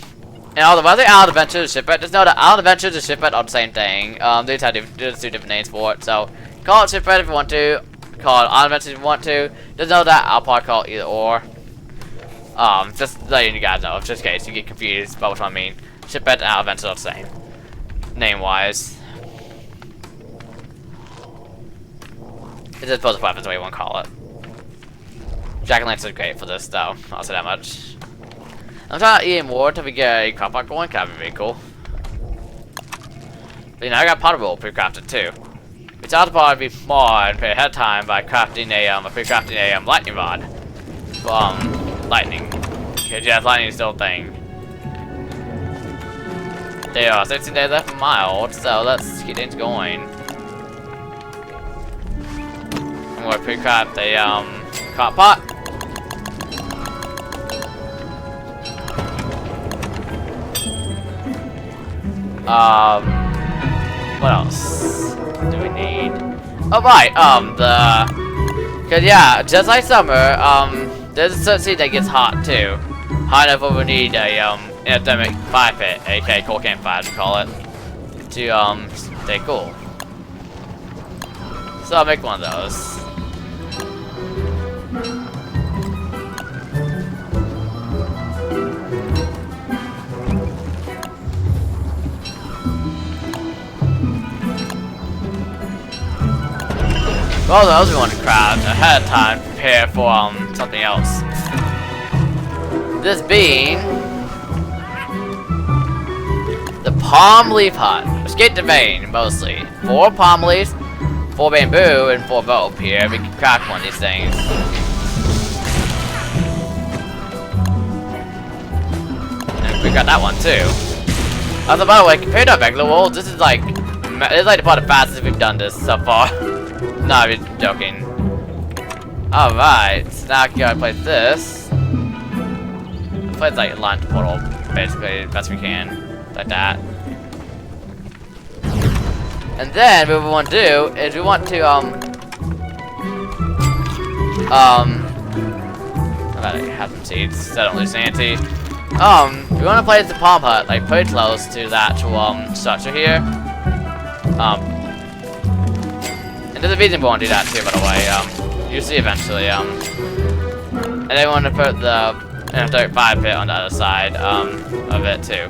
And although I say Island Adventures and Shipwrecked, just know that Island Adventures and Shipwrecked are the same thing. They just have two different names for it. So call it Shipwrecked if you want to, call it Island Adventures if you want to. Just know that I'll probably call it either or. Just letting you guys know, just in case you get confused about what I mean. Shipwrecked and Island Adventures are the same, name-wise. It's just puzzle weapons, what you want to call it. Jack-o'-lanterns are great for this, though. I'll say that much. I'm trying to eat more until we get a crop pot going. That'd be really cool. But you know, I got potter wheel pre-crafted too. We thought to probably be more ahead of time by crafting a pre-crafting a lightning rod. Lightning. Cause yeah, lightning is still a thing. There are 16 days left for mild, so let's get things going. I'm gonna pre-craft a crock pot. What else do we need? Oh right, cause yeah, just like summer, there's a certain seed that gets hot too. Hot enough where we need a anthemic fire pit, aka coal campfire as we call it, to stay cool. So I'll make one of those. Well, those we want to craft ahead of time, prepare for something else. This being the palm leaf hut. Escape the vein, mostly. 4 palm leaves, 4 bamboo, and 4 rope here. We can craft one of these things. And we got that one too. Also, by the way, compared to our regular world, this is like the part of the fastest we've done this so far. No, I'm joking. Alright, so now I can go and place this. Place like launch portal, basically, as best we can. Like that. And then what we want to do is we want to I'm about to have some seeds so I don't lose sanity. We want to place the palm hut like pretty close to the actual structure here. And there's a reason we want to do that too, by the way. You'll see eventually. And then we want to put the dirt fire pit on the other side of it too.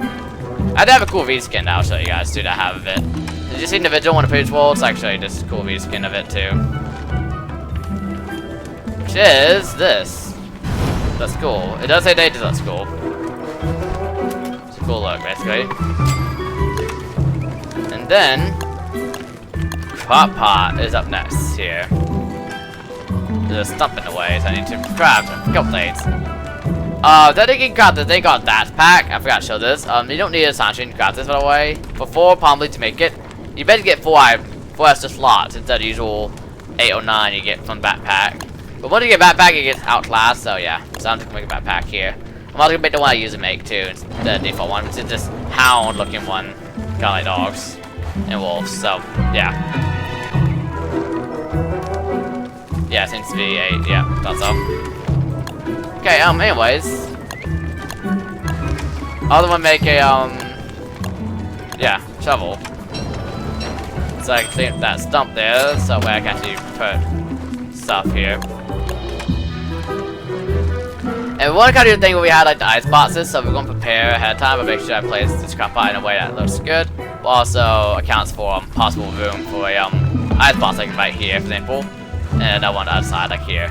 I do have a cool reskin that I'll show you guys too that I have of it. Did you see the individual on the previous wall? It's actually just a cool reskin of it too. Which is this. That's cool. It does say they did that's cool. It's a cool look basically. And then Crock pot is up next here. There's a stump in the way, so I need to craft a couple things. Then you can craft this thing called that pack. I forgot to show this. You don't need a sunshine to craft this, by the way. For 4 palm leaves to make it, you better get 4 extra slots instead of the usual 8 or 9 you get from the backpack. But once you get backpack, it gets outclassed, so yeah. So I'm just gonna make a backpack here. I'm also gonna make the one I usually make too, the default one, which is this hound looking one. Kinda like dogs and wolves, so yeah. Yeah, it seems to be a, yeah, thought so. Okay, anyways. I also wanna make a, yeah, shovel. So I can clean up that stump there, so where I can actually put stuff here. And we want to kind of do the thing where we had like the ice boxes, so we're going to prepare ahead of time, but make sure I place this crop pot in a way that looks good, but also accounts for possible room for a ice box like right here, for example, and another one outside like here.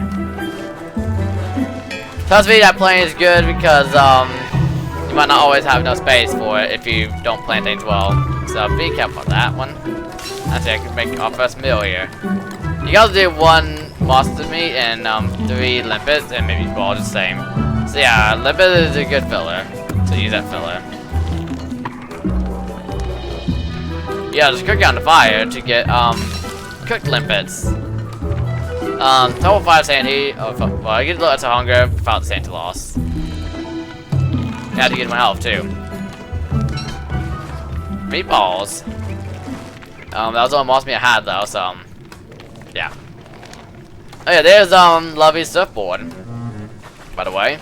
Trust me, that plane is good because you might not always have enough space for it if you don't plan things well. So be careful with that one. Actually, I can make our first meal here. You gotta do 1 monster meat and 3 limpets, and maybe all the same. So yeah, limpet is a good filler. So use that filler. Yeah, just cook it on the fire to get cooked limpets. Total 5 sanity. Oh, well, I get lots of hunger without the sanity loss. I had to get my health too. Meatballs. That was the only monster meat I had though, so yeah. Oh yeah, there's Lovey's surfboard. By the way.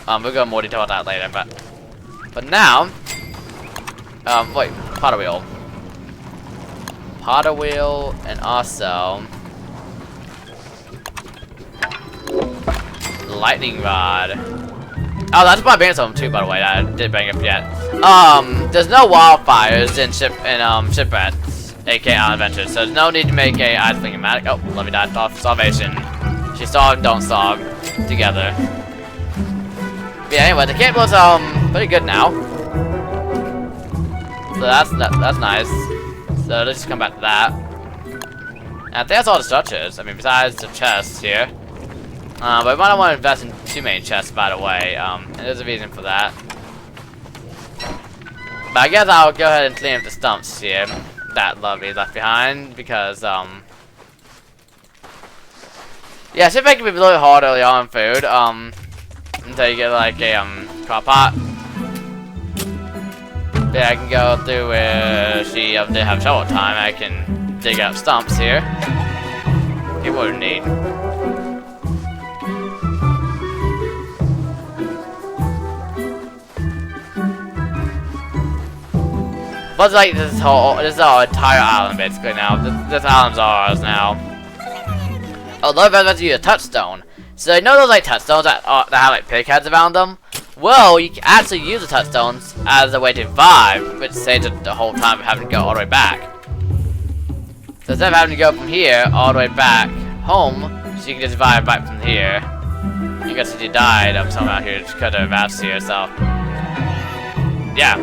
We'll go more detail about that later, but now wait, potter wheel. Potter wheel and also lightning rod. Oh, that's my band's home too, by the way. I didn't bring it up yet. There's no wildfires in Shipwrecked, aka Island Adventures, so there's no need to make a ice flingomatic. Oh, Lovey died off starvation. She starved, don't starve. Together. But yeah, anyway, the camp was pretty good now. So that's nice. So let's just come back to that. And I think that's all the structures. I mean, besides the chests here. But we might not want to invest in too many chests, by the way. And there's a reason for that. But I guess I'll go ahead and clean up the stumps here that Lovey left behind because yeah, Shipwrecked can be a little hard early on food. Until you get like a crock pot. Yeah, I can go through where she did have shovel time. I can dig up stumps here. Get what we need. But like this is our entire island basically now. This island's ours now. Although I'm about to use a touchstone. So you know those like touchstones that have like pig heads around them? Well, you can actually use the touchstones as a way to revive, which saves the whole time of having to go all the way back. So instead of having to go from here all the way back home, so you can just revive right from here. You guys you died, someone out here just cut a vast here, so yeah.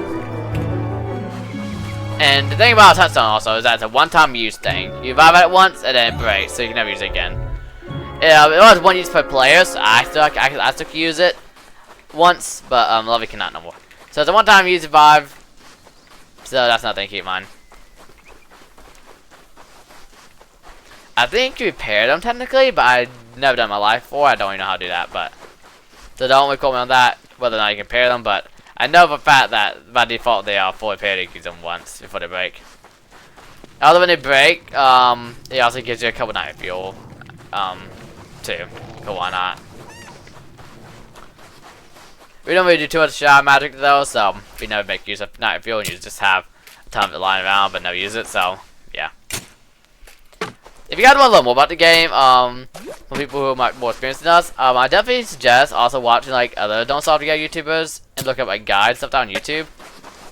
And the thing about a touchstone also is that it's a one-time use thing. You revive it once and then it breaks, so you can never use it again. It was one use per player, so I still can use it once, but Lovey cannot no more. So it's a one-time use revive. So that's another thing to keep in mind. I think you repair them technically, but I've never done it in my life before. I don't even know how to do that, but so don't quote me on that whether or not you can repair them, but I know for a fact that by default they are fully repaired. You can use them once before they break. Although when they break, it also gives you a couple night fuel. Too. But why not? We don't really do too much shower magic though, so we never make use of night fuel and you just have a ton of it lying around but never use it, so yeah. If you guys want to learn more about the game, for people who are more experienced than us, I definitely suggest also watching like other Don't Starve Together YouTubers and look at like guides stuff on YouTube.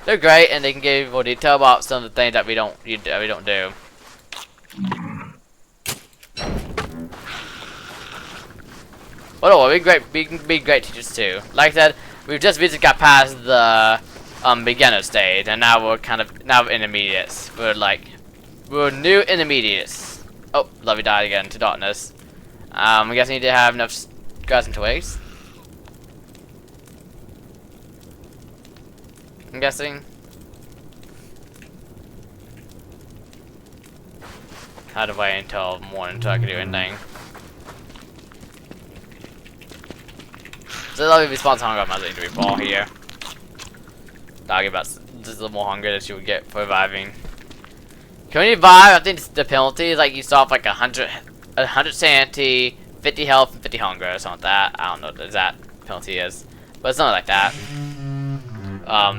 They're great and they can give you more detail about some of the things that we don't do. Well, no, we can be great teachers too. Like I said, we've just recently got past the beginner stage, and now we're now intermediates. We're new intermediates. Oh, Lovey died again to darkness. I guess I need to have enough grass and twigs. I'm guessing. Had to wait until morning until I could do anything. So Lovey responds hunger on my injury ball here. Talking about just a little more hunger that she would get for reviving. Can we revive? I think the penalty is like you start off like 100 sanity, 50 health, and 50 hunger or something like that. I don't know what the exact penalty is, but it's something like that.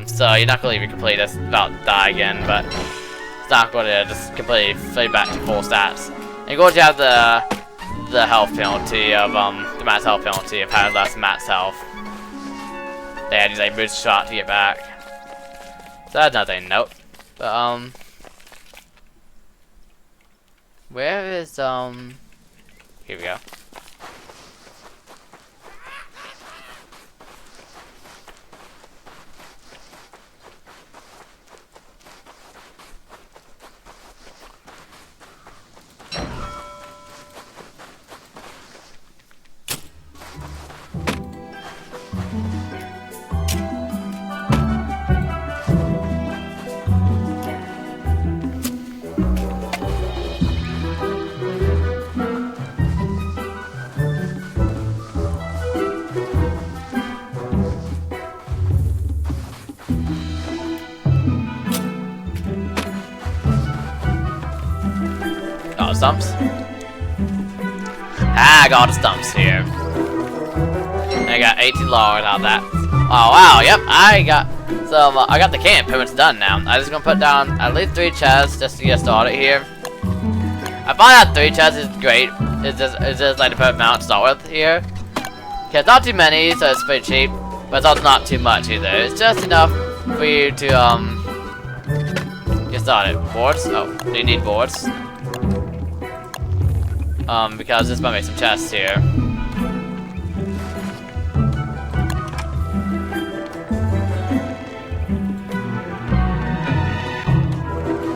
So you're not gonna even complete this about to die again, but it's not gonna just completely fade back to full stats. And you're going to have the health penalty of the max health penalty of having less max health. They had to use a boost shot to get back. So that's nothing. Nope. But where is here we go. stumps? Ah, I got all the stumps here. I got 18 logs out of that. Oh wow, yep, I got the camp pretty much done now. I'm just gonna put down at least 3 chests just to get started here. I find out 3 chests is great. It's just like the perfect amount to start with here. Okay, it's not too many, so it's pretty cheap, but it's also not too much either. It's just enough for you to get started. Boards? Oh, do you need boards? Because this might make some chests here.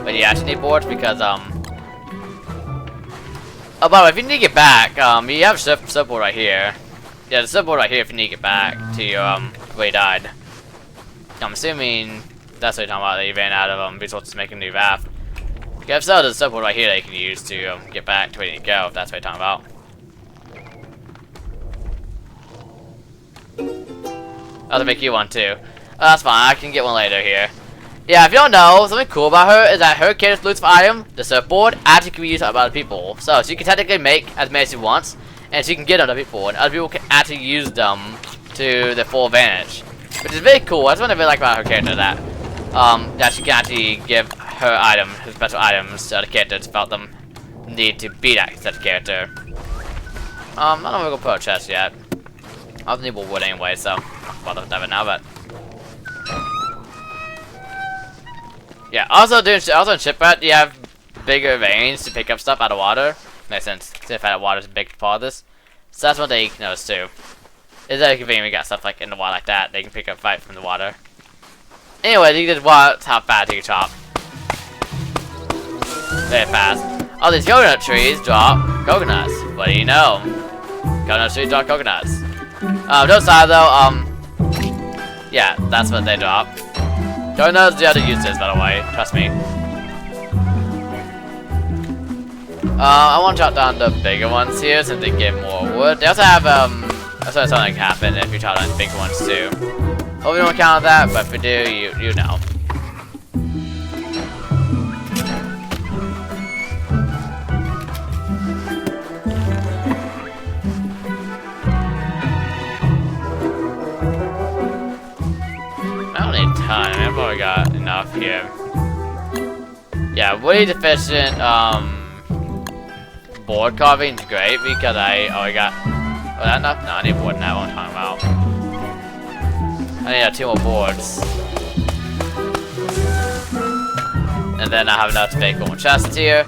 But yeah, I actually need boards because oh, by the way, if you need to get back, you have a surfboard right here. Yeah, the surfboard right here if you need to get back to your, where you died. I'm assuming that's what you're talking about, that you ran out of, resources to make a new raft. Okay, if so, there's a surfboard right here that you can use to, get back to where you need to go, if that's what you're talking about. I'll make you one too. Oh, that's fine, I can get one later here. Yeah, if you don't know, something cool about her is that her character's exclusive item, the surfboard, actually can be used by other people. So she can technically make as many as she wants, and she can get other people, and other people can actually use them to their full advantage. Which is very cool. That's what I really like about her character, that she can actually give her special items to other characters without them need to be that such character. I don't know if we're gonna put a chest yet. I don't need more wood anyway, so I'll bother with that now, but yeah, also in Shipwrecked, you have bigger range to pick up stuff out of water. Makes sense, if out of water is a big part of this. So that's one thing you can notice too. Is that convenient we got stuff like in the water like that, they can pick up right from the water. Anyway, you just watch how fast you can chop. Very fast. All these coconut trees drop coconuts. What do you know? Coconut trees drop coconuts. Don't side though, yeah, that's what they drop. Don't know the other uses, by the way. Trust me. I want to chop down the bigger ones here since they give more wood. They also have that's something that can happen if you chop down the big ones too. Hope you don't count that, but if you do, you know. I've already got enough here. Yeah, woody deficient board carving is great because I already got. Oh, that enough? No, I need more than that one I'm talking about. I need 2 more boards. And then I have enough to make 1 more chest here.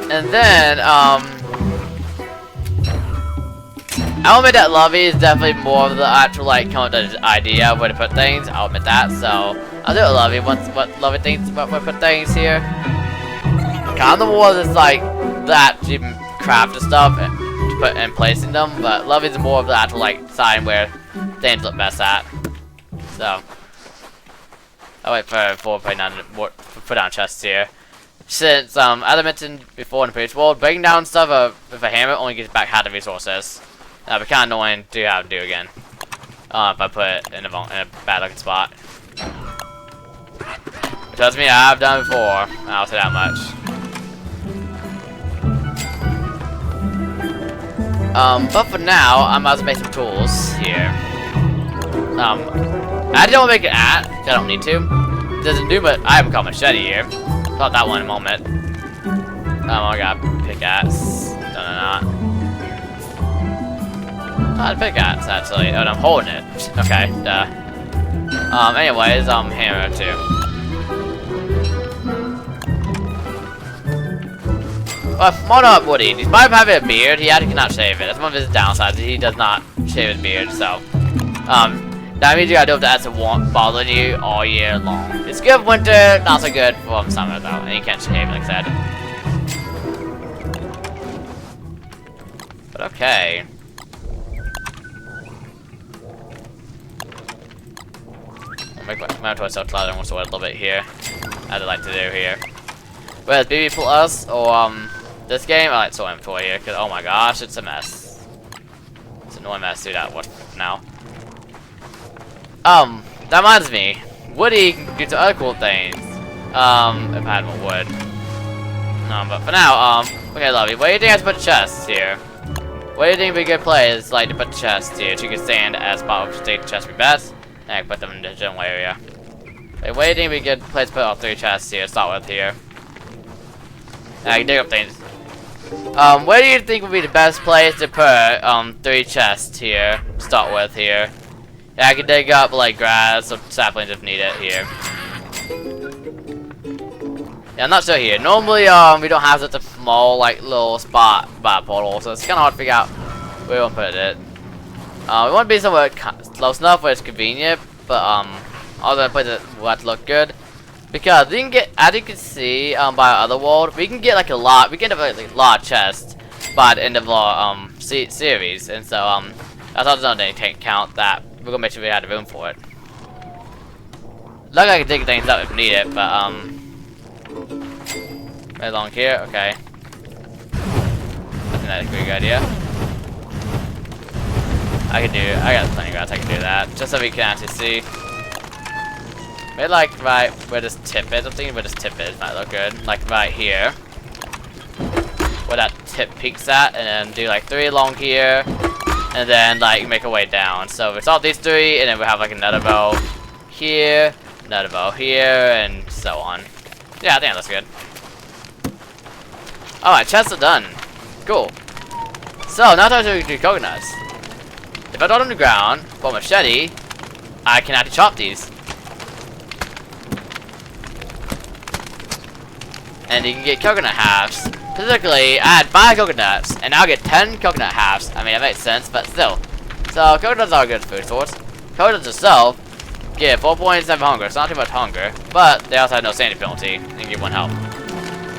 And then I'll admit that Lovey is definitely more of the actual, like, come up with the idea of where to put things. I'll admit that, so I'll do it Lovey once what Lovey thinks about where to put things here. Kind of the more is like that you craft the stuff and to put in placing them, but Lovey's more of the actual, like, sign where things look best at. So I'll wait for put down chests here. Since as I mentioned before in the previous world, breaking down stuff with a hammer only gets back half the resources. That'd be kind of annoying to have to do again. If I put it in a bad looking spot. Trust me, I've done it before. I'll say that much. But for now, I'm about to make some tools here. I don't make it at. I don't need to. It doesn't do, but I haven't got machete here. Thought that one in a moment. I got pickaxe. No. Not a pickaxe, actually. Oh, and I'm holding it. Okay, duh. Anyways, hammer too. Well, more not Woody. Despite having a beard, he actually cannot shave it. That's one of his downsides. He does not shave his beard, so. That means you gotta deal with that as it won't bother you all year long. It's good for winter, not so good for summer though, and you can't shave it like I said. But okay. I'll make myself cloud and also a little bit here. As I like to do here. Whereas BB Plus or this game, I like Soul Inventory here because oh my gosh, it's a mess. It's an annoying mess to do that one now. That reminds me. Woody can do some other cool things. If I had more wood. But for now, Okay, Lovey, what do you think I should put chests here? What do you think would be a good place, like, to put chests here? So you can stand as part of state chests be best, and I can put them in the general area. Wait, what do you think would be a good place to put all 3 chests here to start with here? I can dig up things. Where do you think would be the best place to put 3 chests here to start with here? Yeah, I can dig up like grass or saplings if needed here. Yeah, I'm not sure here. Normally, we don't have such a small, like, little spot by portal, so it's kind of hard to figure out where we want to put it. We want to be somewhere close enough where it's convenient, but also a place that will have to look good. Because we can get, as you can see, by our other world, we can get like a lot. We can get like a lot of chests by the end of our series, and so that's also another thing to take account that we're gonna make sure we have the room for it. Look like I can dig things up if needed, but right along here, okay. I think that's a pretty good idea. I got plenty of grass, I can do that. Just so we can actually see. Maybe like right where this tip is, I'm thinking where this tip is might look good. Like right here. Where that tip peaks at, and then do like 3 along here. And then like make our way down. So we start these 3, and then we have like another bow here, another bow here, and so on. Yeah, I think that looks good. Alright, chests are done. Cool. So, now time to do coconuts. If I drop them on the ground, with a machete, I can actually chop these. And you can get coconut halves. Specifically, I had 5 coconuts, and I'll get 10 coconut halves. I mean, that makes sense, but still. So, coconuts are a good food source. Coconuts itself give 4.7 hunger, it's not too much hunger, but they also have no sanity penalty, and give 1 health.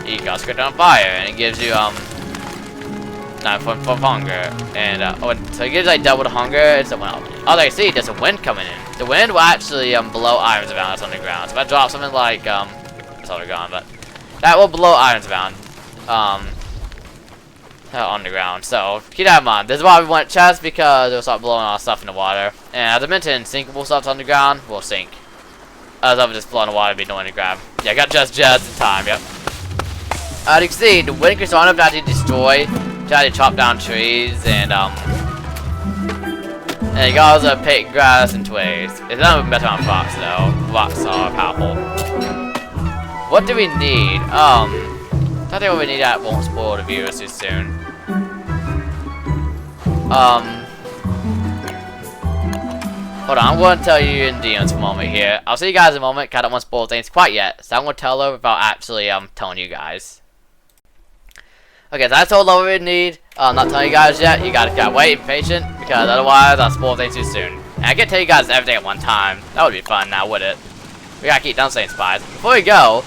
You got script on fire, and it gives you 9.4 hunger, and so it gives like double the hunger. It's a 1 health. Oh, I see, there's a wind coming in. The wind will actually blow items around that's on the ground. So if I drop something like it's already gone, but that will blow items around on the ground. So keep that in mind. This is why we want chests, because it'll start blowing all stuff in the water. And as I mentioned, sinkable stuff on the ground will sink. As of just blowing the water, be no one to grab. Yeah, I got just in time. Yep. As you can see, the wind can start up to actually destroy, try to chop down trees, and you can also pick grass and twigs. It's not better on rocks though. Rocks are powerful. What do we need? I think what we need that won't spoil the viewers too soon. Hold on, I'm going to tell you in DMs for a moment here. I'll see you guys in a moment, because I don't want to spoil things quite yet. So I'm going to tell her without actually telling you guys. Okay, so I told her what we need. I'm not telling you guys yet. You guys gotta wait and be patient, because otherwise I'll spoil things too soon. And I can't tell you guys everything at one time. That would be fun now, would it? We gotta keep down saying spies. Before we go,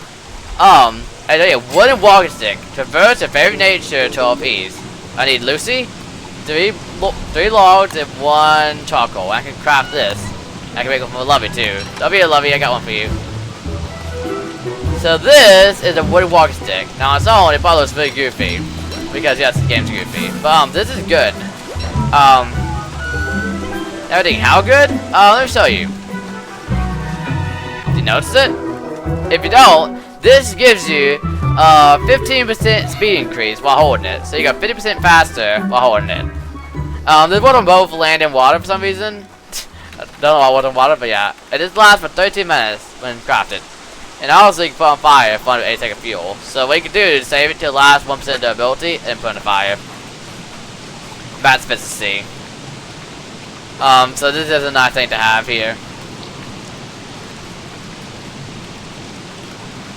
I need a wooden walking stick. Traverse your favorite nature to of ease. I need Lucy, 3 logs, and 1 charcoal. I can craft this. I can make it from a Lovey too. Lovey or Lovey, I got one for you. So this is a wooden walking stick. Now on its own, it probably looks really goofy, because yes, the game's goofy. But this is good. Everything how good? Let me show you. Do you notice it? If you don't, this gives you 15% speed increase while holding it. So you got 50% faster while holding it. There's one on both land and water for some reason. I don't know why it was on water, but yeah. It just lasts for 13 minutes when crafted. And also you can put on fire if 8 second fuel. So what you can do is save it till the last 1% of durability and put on the fire. That's efficiency. So this is a nice thing to have here.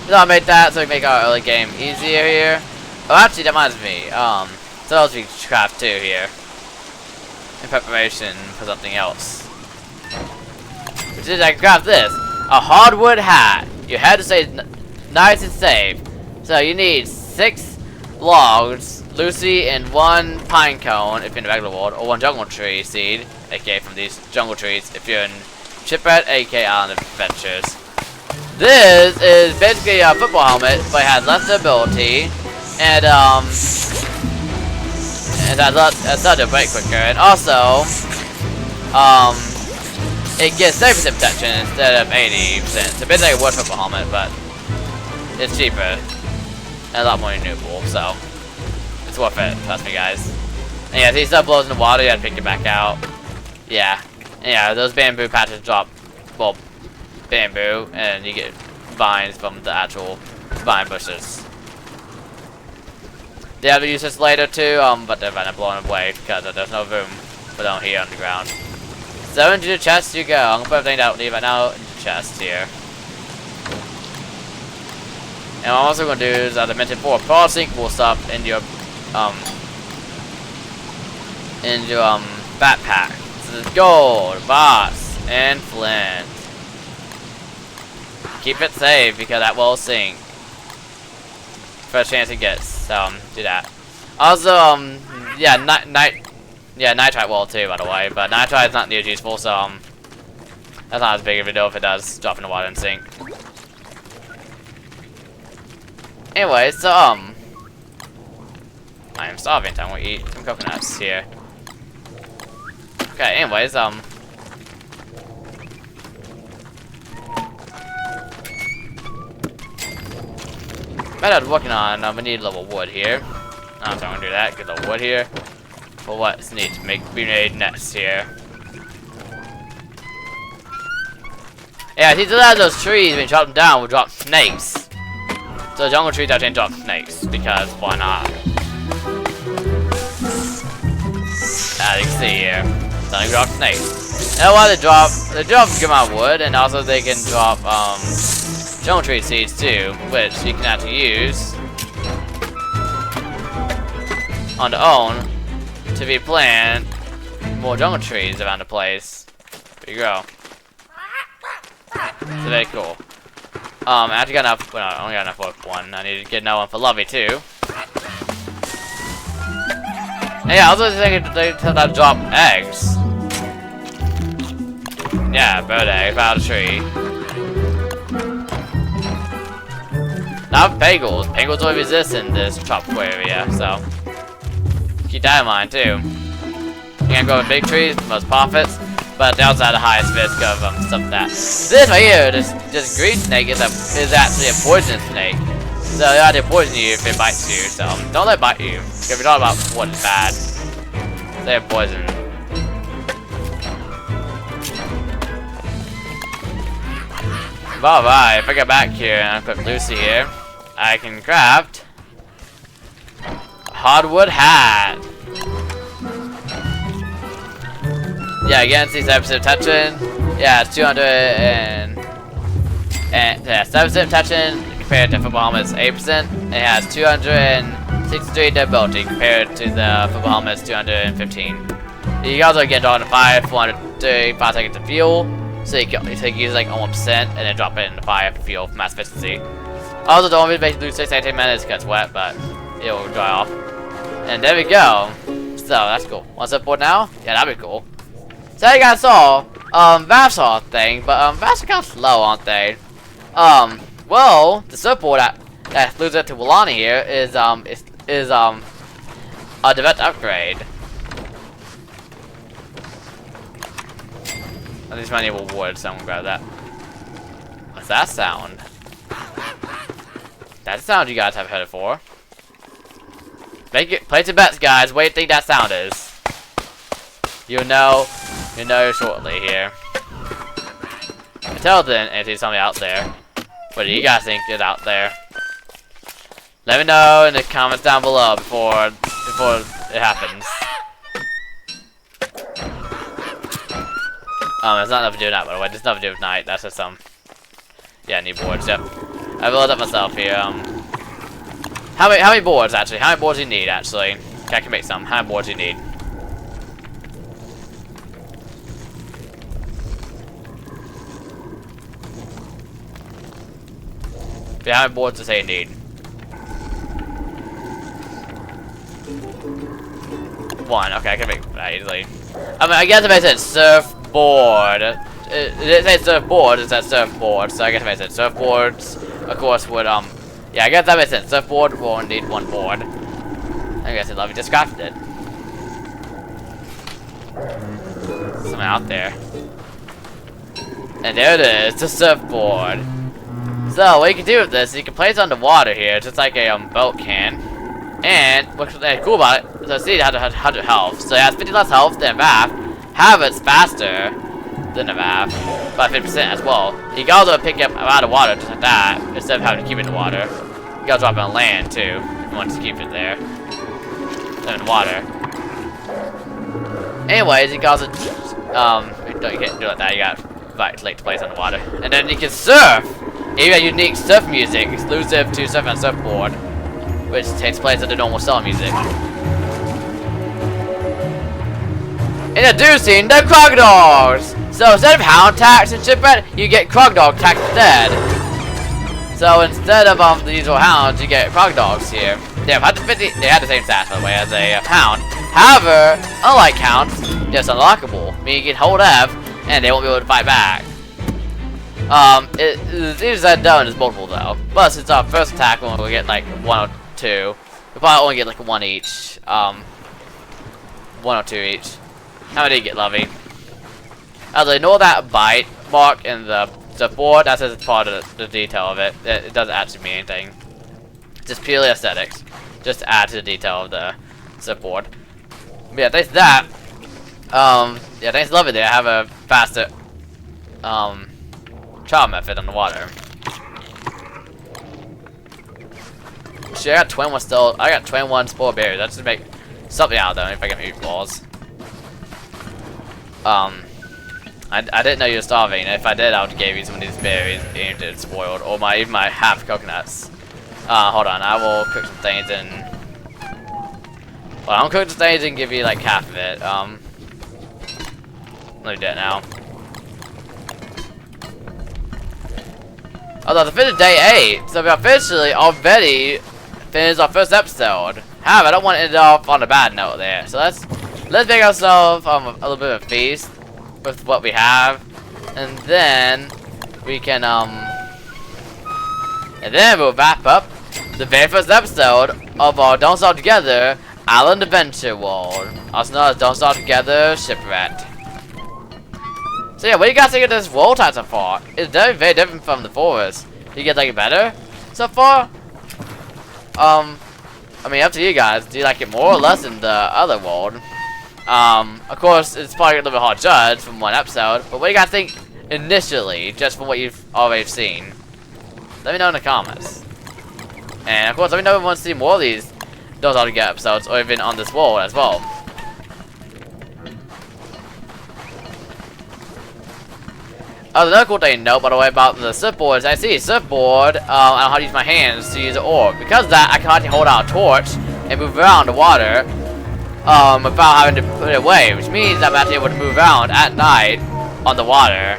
So I made that so we can make our early game easier here. Oh, actually that reminds me. So else we can craft too here. In preparation for something else. Which is I can craft this. A hardwood hat. Your head to stay nice and safe. So you need 6 logs, Lucy, and 1 pine cone if you're in the regular world, or 1 jungle tree seed, aka from these jungle trees if you're in Shipwrecked, aka Island Adventures. This is basically a football helmet, but it has less durability, and it's not to break quicker, and also it gets 70% protection instead of 80%. So basically like a wood football helmet, but it's cheaper and a lot more renewable. So It's worth it, trust me, guys. And yeah, if he stuff blows in the water, you have to pick it back out. Yeah. And yeah, those bamboo patches drop, well, bamboo, and you get vines from the actual vine bushes. They have to use this later too, but they're gonna blow away because there's no room for them here on the ground. So into the chest you go. I'm gonna put everything that I need right now in the chest here. And what I'm also gonna do is, as I mentioned before, put all sinkable stuff in your backpack. So there's gold, boss, and flint. Keep it safe because that will sink. First chance it gets. So do that. Also, yeah, nitrite will too, by the way. But nitrite is not near useful, so that's not as big of a deal if it does drop in the water and sink. Anyway, so I am starving, so I'm gonna eat some coconuts here. Okay, anyways, what I was working on, we need a little wood here. So I'm gonna do that, get the wood here. For what's needed to make made nets here. Yeah, see, a lot of those trees, when you chop them down, will drop snakes. So the jungle trees actually drop snakes, because why not? As you can see here, so they drop snakes. And why they drop a good amount of wood, and also they can drop jungle tree seeds too, which you can actually use on their own to be plant more jungle trees around the place. There you go. So very cool. I actually got enough. Well, I only got enough for one. I need to get another one for Lovey too. And yeah, I was also thinking they drop eggs. Yeah, bird eggs out of the tree. Not pagels. Pagels will resist in this tropical area, so keep that in mind too. You can go with big trees, most profits, but they also have the highest risk of stuff like that. This right here, this green snake is actually a poisonous snake. So they actually poison you if it bites you. So don't let it bite you. If you're talking about what is bad, they're poison. Alright, if I get back here and I put Lucy here, I can craft a hardwood hat. Yeah, again, see 7% touching. Yeah, it's 200 and yeah, 7% touching compared to football helmet's 8%. It has 263 durability compared to the football helmet's 215. You can also get on the 435 seconds of fuel. So you can use like 1% and then drop it in the fire for fuel for mass efficiency. Also, don't want to basically lose 6-18 minutes because it's wet, but it will dry off. And there we go. So that's cool. Want surfboard now? Yeah, that'd be cool. So you guys saw Vaf's saw thing, but Vaf's are kind of slow, aren't they? Well, the surfboard that flew up to Walani here is a direct upgrade. At least my neighbor wood, so I'm gonna grab that. What's that sound? That's a sound you guys have heard it for. Place your bets, guys. What do you think that sound is? You'll know shortly here. Until then, if there's something out there, what do you guys think is out there? Let me know in the comments down below before it happens. It's not enough to do that, by the way. There's nothing to do with night. That's just yeah, I need boards. Yep. I built up myself here. How many boards actually? How many boards do you need actually? Okay, I can make some. How many boards do you need? Yeah, how many boards does it need? 1. Okay, I can make that easily. I mean, I guess if I said surfboard, it didn't say surfboard, it said surfboard. So I guess if I said surfboards, of course would yeah, I guess that makes sense. Surfboard will need 1 board. I guess Lovey just crafted it. Something out there. And there it is, the surfboard. So what you can do with this, you can place it on the water here, just like a boat can. And what's cool about it, so see it has 100 health. So it has 50 less health than Vav. However, it's faster than a Vav by 50% as well. You can also pick up out of water just like that, instead of having to keep it in the water. You can drop it on land too, if you want to keep it there. In the water. Anyways, you can also you can't do it like that, you got like to place on the water. And then you can surf! You have unique surf music exclusive to Surf and Surfboard, which takes place at the normal song music. Introducing the Crocodiles! So instead of hound attacks and Shipwrecked, you get crocodile attacks instead. So instead of the usual hounds, you get crocodiles here. They have 150. They have the same stats by the way as a hound. However, unlike hounds, they're unlockable. Meaning you can hold F and they won't be able to fight back. It's easier done as multiple though. But since our first attack, we'll get like 1 or 2. We'll probably only get like 1 each. 1 or 2 each. How many did you get, Lovey? As I know that bite mark in the board, that's just part of the detail of it. It doesn't actually mean anything. It's just purely aesthetics. Just to add to the detail of the surfboard. But yeah, thanks to that. Yeah, thanks to Lovey there, I have a faster trial method on the water. Shit, I got 21 still. I got 21 spore berries. Let's just make something out of them if I get meatballs. I didn't know you were starving. If I did, I would have gave you some of these berries and it spoiled, or even my half coconuts. Hold on, I will cook some things and. Well, I'll cook some things and give you like half of it. Let me do it now. Although the finish day 8, so we officially already finished our first episode. However, I don't want to end it off on a bad note there. So let's make ourselves a little bit of a feast with what we have, and then we can and then we'll wrap up the very first episode of our Don't Starve Together Island Adventure World, also known as Don't Starve Together Shipwrecked. So yeah, what do you guys think of this world type so far? It's very, very different from the forest. Do you guys like it better so far? I mean, up to you guys. Do you like it more or less than the other world? Of course, it's probably a little bit hard to judge from one episode, but what do you guys think initially, just from what you've already seen? Let me know in the comments. And of course, let me know if you want to see more of these Don't Starve Together episodes, or even on this world as well. Another cool thing to note, by the way, about the surfboard is I see a surfboard, I don't know how to use my hands to use the orb. Because of that, I can actually hold out a torch and move around the water without having to put it away, which means I'm actually able to move around at night on the water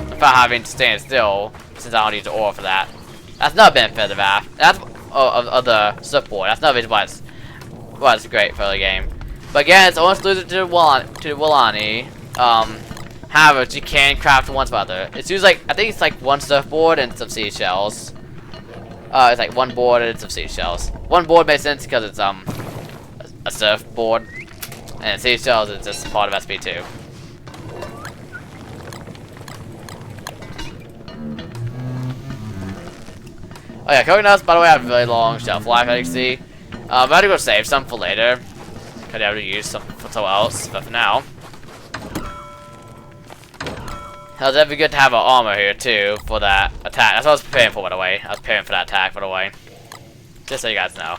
without having to stand still, since I don't use the orb for that. That's another benefit of that. That's of the surfboard. That's another reason why it's great for the game. But again, it's only exclusive to Wulani. However, you can craft one other. It's usually like, I think it's like one surfboard and some seashells. It's like one board and some seashells. One board makes sense because it's a surfboard, and seashells is just part of SP2. Oh yeah, coconuts, by the way, have a really long shelf life, as you can see. I'm about to go save some for later. Could have to use some for someone else, but for now. It was definitely good to have an armor here too for that attack. That's what I was preparing for, by the way. I was preparing for that attack, by the way. Just so you guys know.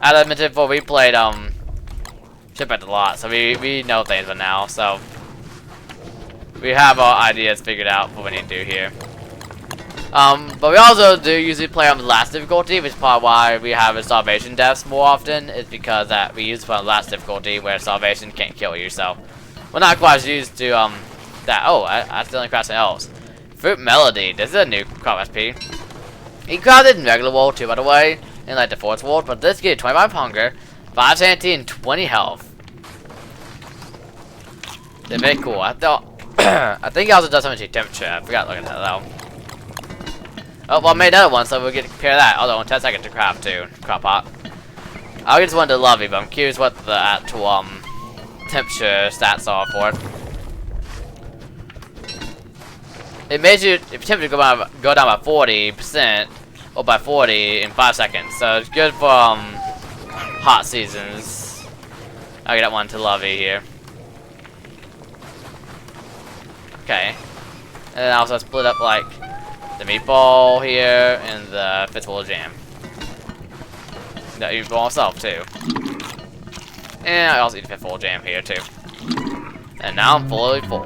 As I mentioned before, we played Shipwrecked a lot, so we know things by now. So we have our ideas figured out for what we need to do here. But we also do usually play on the last difficulty, which is part why we have a starvation deaths more often. Is because that we use on the last difficulty where starvation can't kill you. So. We're not quite as used to that. Oh, I accidentally crashed something else. Fruit Melody. This is a new crop recipe. You can craft it in regular world too, by the way, in like the forest world. But this gives 25 hunger, 5 sanity, and 20 health. They're very cool. I thought. I think it also does something to temperature. I forgot looking at that though. Oh, well, I made another one, so we'll get to compare that. Although in 10 seconds to craft too. Crop pot. I just wanted to Lovey, but I'm curious what the actual temperature stats are for it. It makes you, if temperature go down by 40%, or by 40 in 5 seconds. So it's good for hot seasons. I'll get that one to Lovey here. Okay. And then also split up like the meatball here and the fistful of jam. That meatball myself too. And I also eat a fistful of jam here too. And now I'm fully full.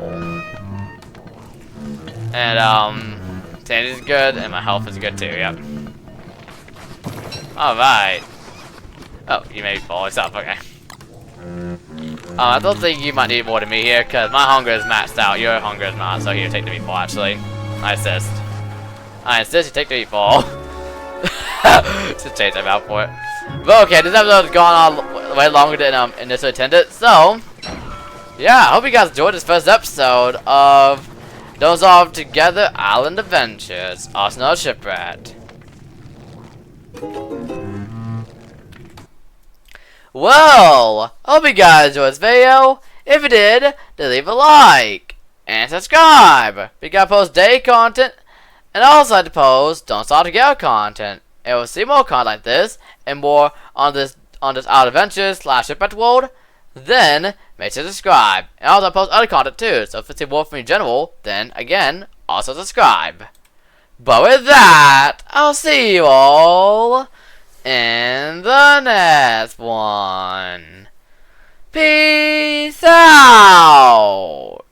And sanity's good and my health is good too, yep. Alright. Oh, you made fall yourself, okay. I don't think you might need more than me here, because my hunger is maxed out. Your hunger is not, so here, take the meatball, actually. I insist. I insist you take the meatball. Just change that out for it. But okay, this episode has gone on way longer than initially intended, so... yeah, I hope you guys enjoyed this first episode of Those All Together Island Adventures, also known as Shipwrecked. Well, I hope you guys enjoyed this video. If you did, then leave a like and subscribe. We gotta post daily content and also like to post Don't Start Together content. And we'll see more content like this and more on this Island Adventures / Shipwrecked world. Then make sure to subscribe. And also I post other content too. So if you see more from me in general, then again, also subscribe. But with that, I'll see you all in the next one. Peace out!